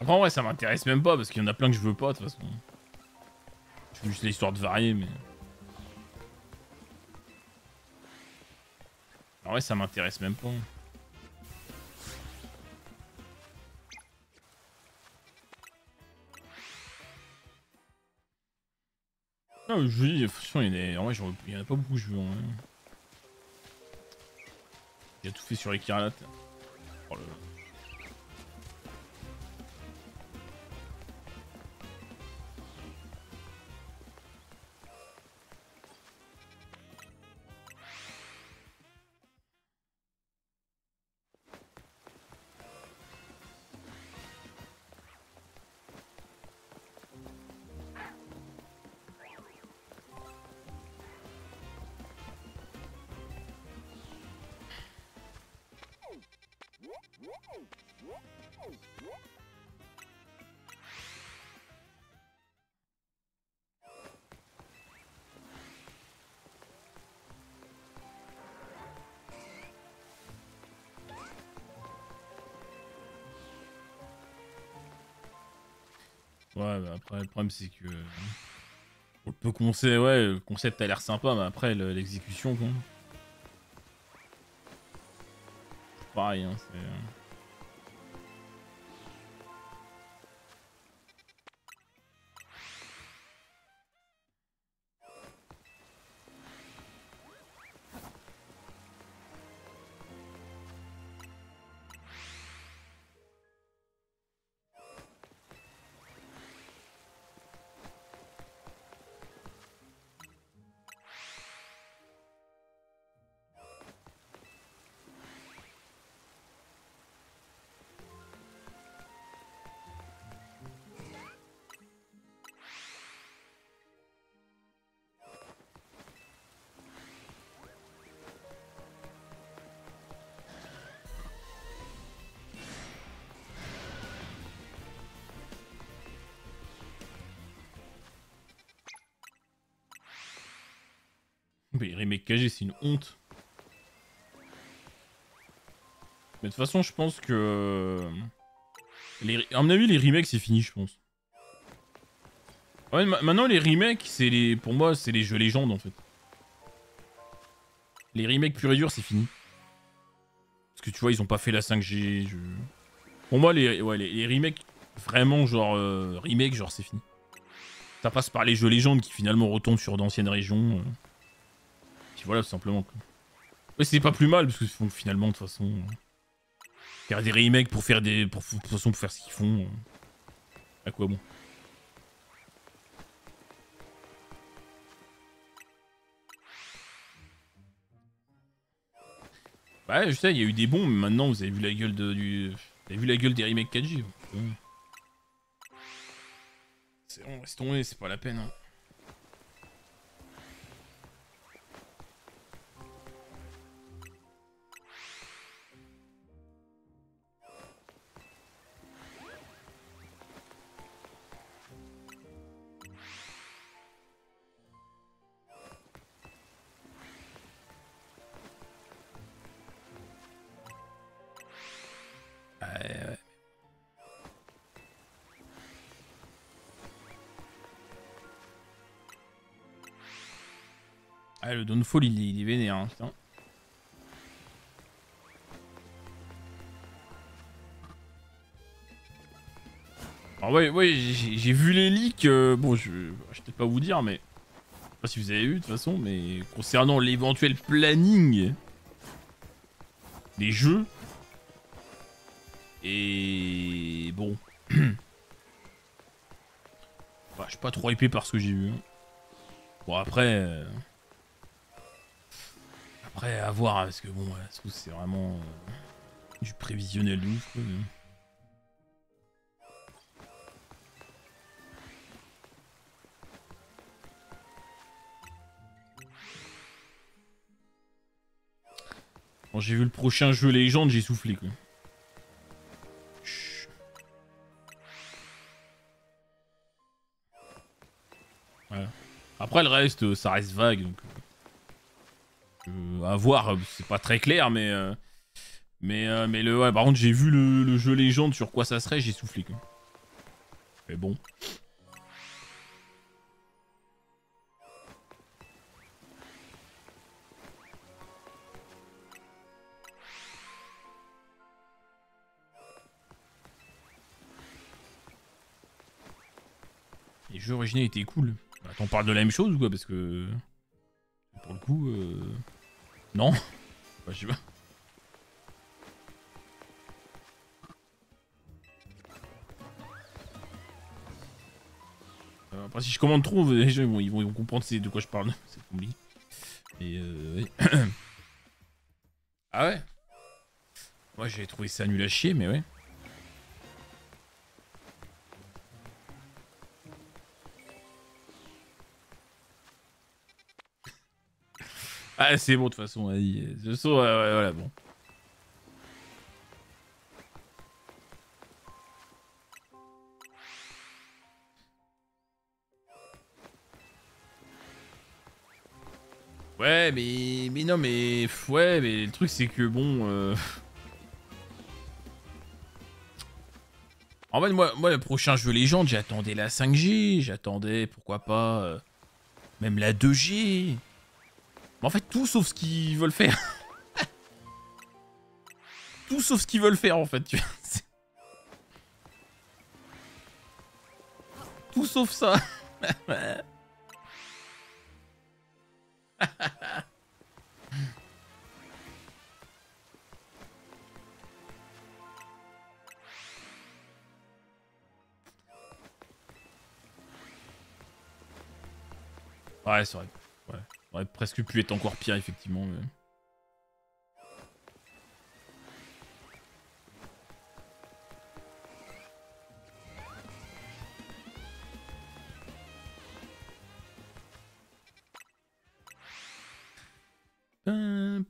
Après, en vrai, ça m'intéresse même pas parce qu'il y en a plein que je veux pas de toute façon. Je veux juste l'histoire de varier, mais. En vrai, ça m'intéresse même pas. Non, je vous dis, franchement, en vrai, il y en a pas beaucoup que je veux. Hein. Il a tout fait sur les Kiralates. Oh là là. Ouais, bah après, le problème, c'est que. On peut commencer, ouais, le concept a l'air sympa, mais après, l'exécution, quoi. Pareil, hein, c'est. Mais remake KG, c'est une honte. Mais de toute façon, je pense que. À mon avis, les remakes, c'est fini, je pense. Ouais, maintenant, les remakes, pour moi, c'est les jeux légendes, en fait. Les remakes purs et durs, c'est fini. Parce que tu vois, ils ont pas fait la 5G. Pour moi, les remakes, vraiment, genre, remake, genre, c'est fini. Ça passe par les jeux légendes qui finalement retombent sur d'anciennes régions. Puis voilà, tout simplement. Quoi. Ouais, c'est pas plus mal, parce que finalement, de toute façon. Faire des remakes pour faire des. De toute façon, pour faire ce qu'ils font. À quoi bon? Ouais, je sais, il y a eu des bons, mais maintenant, vous avez vu la gueule Vous avez vu la gueule des remakes 4G. C'est bon, laisse tomber, c'est pas la peine. Hein. Ah, le Downfall, il est vénère, hein, putain. Alors ouais, j'ai vu les leaks, bon, je vais peut-être pas vous dire, mais... Je sais pas si vous avez vu, de toute façon, mais... Concernant l'éventuel planning... des jeux... Et... Bon... Bah, je suis pas trop hypé par ce que j'ai vu. Hein. Bon, après... Après, à voir, parce que bon, c'est vraiment... du prévisionnel de ouf, quoi. Quand j'ai vu le prochain jeu légende, j'ai soufflé, quoi. Chut. Voilà. Après, le reste, ça reste vague, donc... à voir, c'est pas très clair, mais... ouais, par contre, j'ai vu le jeu légende sur quoi ça serait, j'ai soufflé, quoi. Mais bon... Les jeux originaux étaient cool. Attends, on parle de la même chose ou quoi? Parce que... Pour le coup... Non. Bah, je sais pas. Après, si je commande trop, les gens ils vont comprendre de quoi je parle. C'est compliqué. Et ouais. Ah ouais? Moi, j'ai trouvé ça nul à chier, mais ouais. Ah, c'est bon, de toute façon, vas-y. Ce saut, ouais, voilà, bon. Ouais, mais non, mais... Ouais, mais le truc, c'est que, bon... En fait, moi, le prochain jeu légende, j'attendais la 5G, j'attendais, pourquoi pas... Même la 2G... Mais en fait, tout sauf ce qu'ils veulent faire. Tout sauf ce qu'ils veulent faire, en fait, tu vois. Tout sauf ça. Ouais, ça aurait... Ouais. Ça aurait presque pu être encore pire, effectivement. Mais...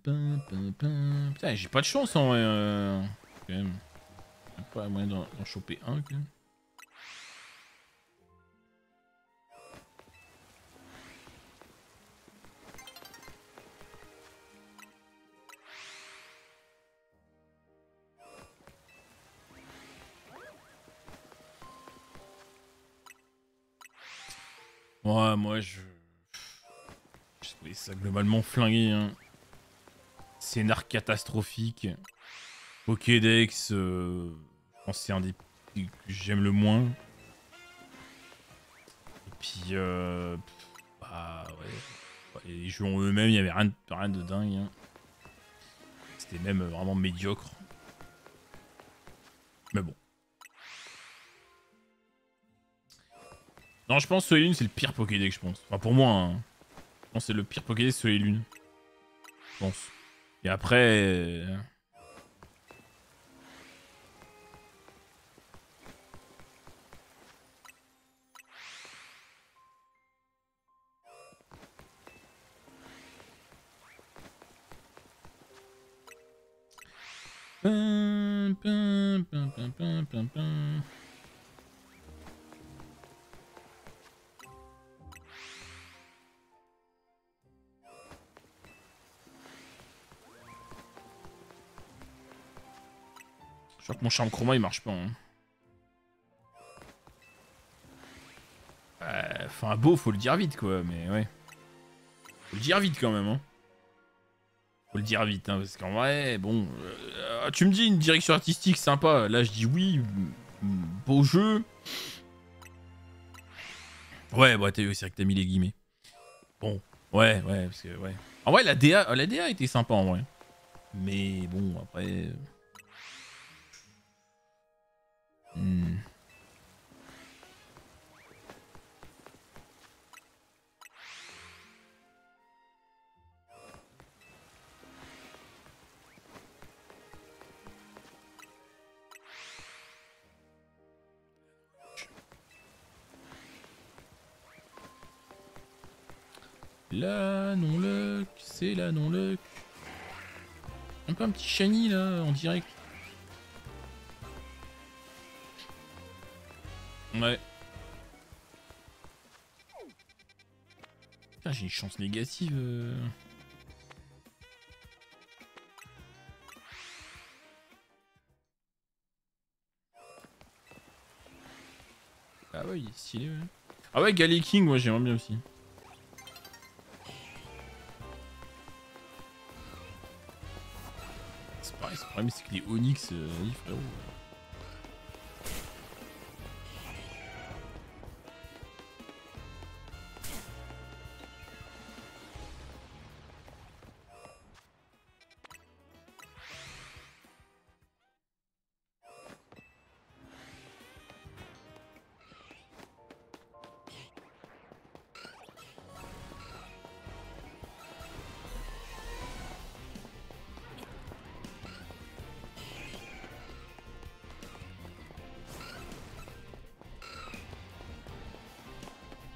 Putain, j'ai pas de chance en vrai. Quand même. Y'a pas moyen d'en choper un quand même. Ouais, moi je... J'ai trouvé ça globalement flingué. Hein. Scénar catastrophique. Pokédex, je pense que c'est un des que j'aime le moins. Et puis, bah ouais. Les jeux en eux-mêmes, il n'y avait rien de dingue. Hein. C'était même vraiment médiocre. Mais bon. Non, je pense que Soleil Lune, c'est le pire Pokédex, je pense. Enfin, pour moi, hein. Je pense que c'est le pire Pokédex Soleil Lune. Je pense. Et après... Je crois que mon charme chroma il marche pas. Hein. Enfin, beau, faut le dire vite quoi, mais ouais. Faut le dire vite quand même, hein. Faut le dire vite, hein, parce qu'en vrai, bon... tu me dis une direction artistique sympa, là je dis oui, beau jeu. Ouais, bah c'est vrai que t'as mis les guillemets. Bon, ouais, parce que, ouais. En vrai, la DA était sympa, en vrai. Mais bon, après... La non-luck, c'est la non-luck. Un peu un petit shiny là, en direct. Ouais. Putain, j'ai une chance négative. Ah ouais, il est stylé, ouais. Ah ouais, Galley King, moi j'aimerais bien aussi. C'est pareil, le problème c'est que les Onyx, vas-y frérot.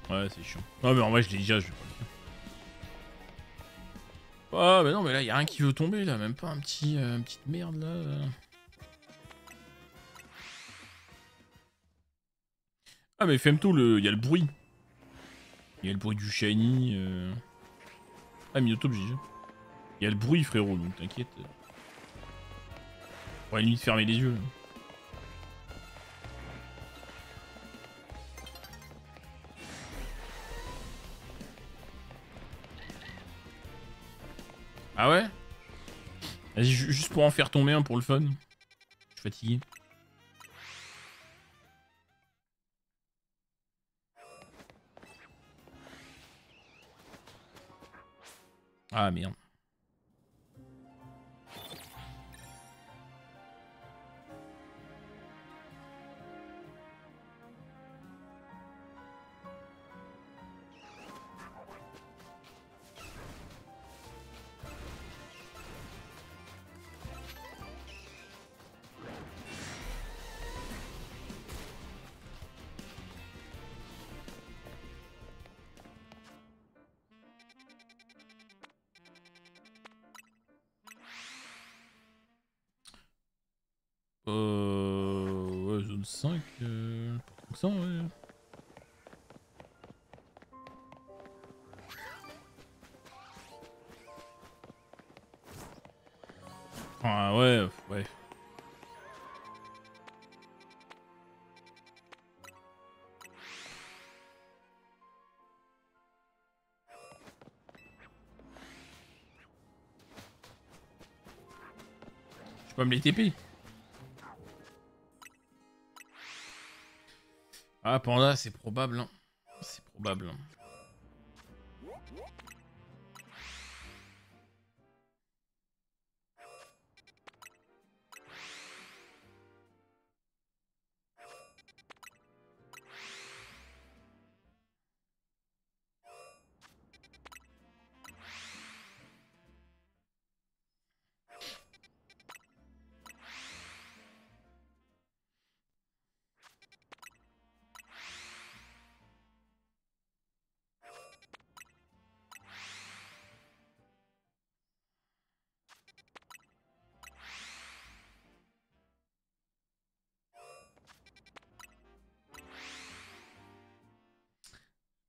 Ouais, c'est chiant. Ah mais en vrai, je l'ai déjà, je vais pas le faire. Ah bah non, mais là, y a rien qui veut tomber, là. Même pas un petit, petite merde, là. Ah mais Femto, y a le bruit. Il y a le bruit du shiny. Ah, Minotaur, j'ai déjà. Il y a le bruit, frérot, donc t'inquiète. On va limite fermer les yeux, là. Ah ouais? Vas-y, juste pour en faire tomber un pour le fun. Je suis fatigué. Ah merde. Ouais, zone 5. Comme ça, ouais. Ah ouais, ouais. Je peux me les TP. Ah, Panda, c'est probable. Hein. C'est probable. Hein.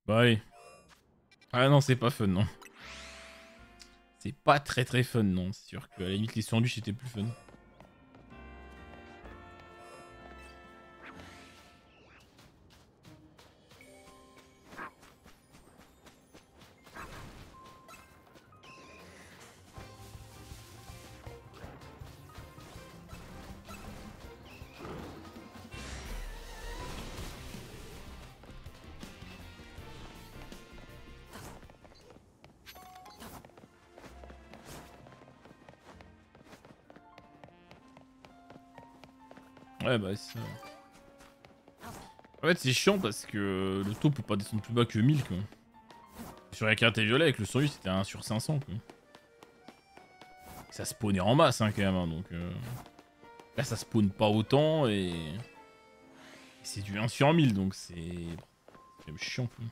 Bah allez. Ah non, c'est pas fun, non. C'est pas très fun, non. C'est sûr qu'à la limite, les sandwichs c'était plus fun. Ouais, bah c'est ça. En fait, c'est chiant parce que le taux peut pas descendre plus bas que 1000, quoi. Sur la carte violet, avec le 108, c'était 1 sur 500, quoi. Ça spawnait en masse, hein, quand même, hein, donc... Là, ça spawn pas autant, et... C'est du 1 sur 1000, donc c'est... C'est même chiant, quoi.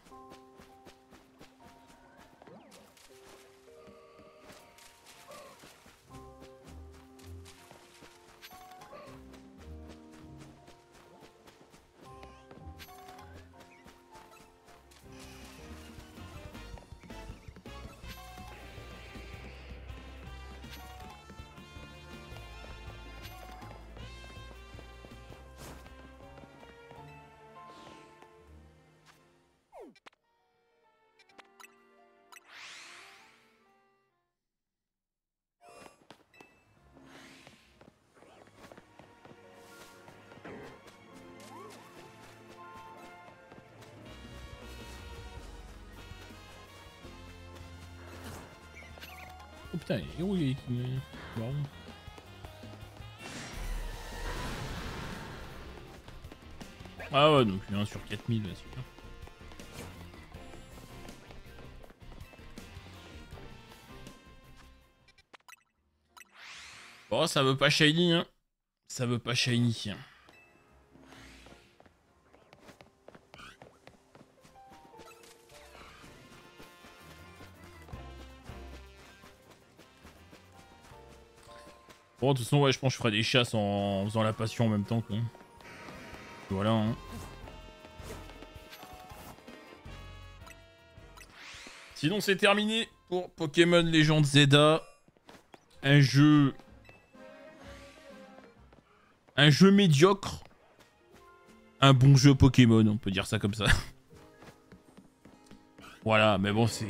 Oh putain, il est où il est... Bon. Ah ouais, donc 1 sur 4000, super. Bon, ça veut pas shiny, hein. Ça veut pas shiny. Bon, de toute façon, ouais, je pense que je ferai des chasses en faisant la passion en même temps, quoi. Voilà, hein. Sinon, c'est terminé pour Pokémon Legend Zelda. Un jeu médiocre. Un bon jeu Pokémon, on peut dire ça comme ça. Voilà, mais bon, c'est...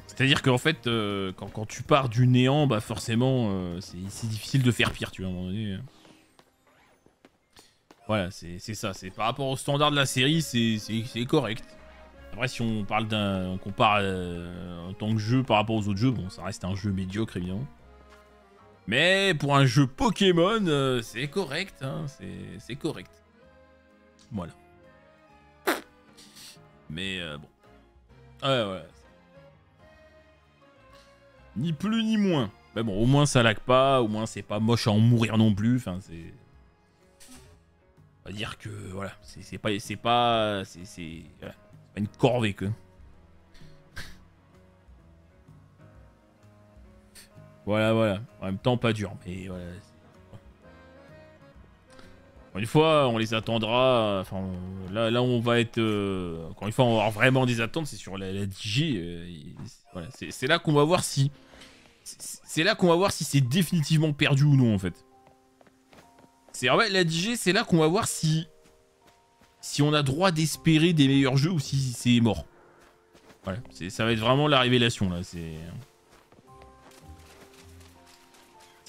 C'est-à-dire qu'en fait, quand tu pars du néant, bah forcément, c'est difficile de faire pire, tu vois, à un moment donné. Voilà, c'est ça. C'est par rapport au standard de la série, c'est correct. Après, si on parle on compare en tant que jeu par rapport aux autres jeux, bon, ça reste un jeu médiocre, évidemment. Mais pour un jeu Pokémon, c'est correct, hein, c'est correct. Voilà. Mais bon. Ouais. Ni plus ni moins. Mais bon, au moins ça lag pas, au moins c'est pas moche à en mourir non plus. Enfin, c'est... On va dire que, voilà, c'est pas une corvée, que. Voilà. En même temps, pas dur, mais voilà. Une fois, on les attendra. Enfin, là, on va être. Encore une fois, on va avoir vraiment des attentes. C'est sur la DJ. Voilà, c'est là qu'on va voir si. C'est là qu'on va voir si c'est définitivement perdu ou non, en fait. C'est ouais, la DJ, c'est là qu'on va voir si on a droit d'espérer des meilleurs jeux ou si c'est mort. Voilà, ça va être vraiment la révélation là. Ça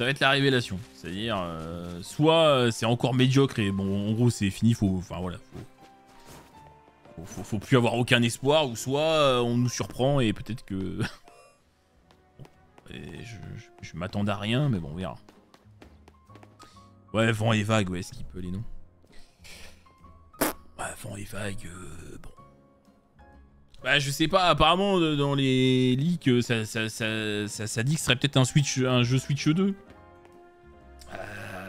va être la révélation. C'est-à-dire, soit c'est encore médiocre et bon, en gros c'est fini. Enfin voilà, faut plus avoir aucun espoir, ou soit on nous surprend et peut-être que. Et je m'attends à rien, mais bon, on verra. Ouais, vent et vague, ouais, skip les noms. Ouais, vent et vague, bon. Bah, je sais pas, apparemment, dans les leaks, ça dit que ce serait peut-être un jeu Switch 2.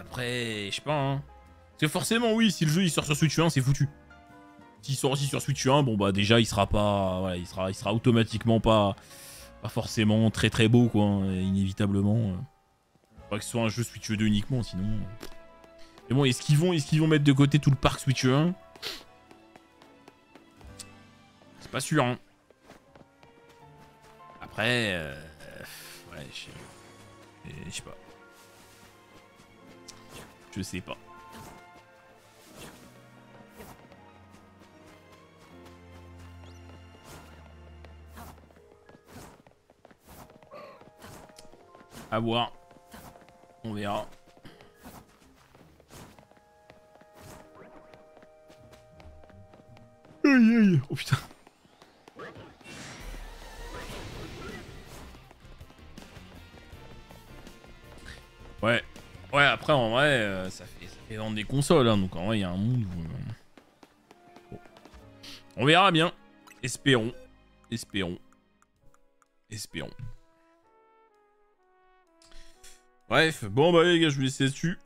Après, je sais pas, hein. Parce que forcément, oui, si le jeu il sort sur Switch 1, c'est foutu. S'il sort aussi sur Switch 1, bon, bah, déjà, il sera pas. Voilà, il sera automatiquement pas forcément très très beau, quoi, hein, inévitablement. Pas que ce soit un jeu Switch 2 uniquement, sinon. Mais bon, est-ce qu'ils vont mettre de côté tout le parc Switch 1? C'est pas sûr, hein. Après, ouais, je sais pas. Je sais pas. À voir. On verra. Aïe aïe. Oh putain. Ouais. Ouais, après en vrai, ça Et dans des consoles, hein, donc en vrai, il y a un monde où... Bon. On verra bien. Espérons. Espérons. Espérons. Bref, bon bah les gars, je vous laisse là-dessus.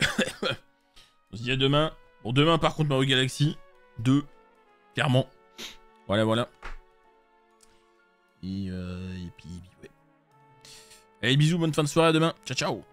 On se dit à demain. Bon, demain par contre, Mario Galaxy 2. Clairement. Voilà, voilà. Et puis, ouais. Allez, bisous, bonne fin de soirée à demain. Ciao, ciao.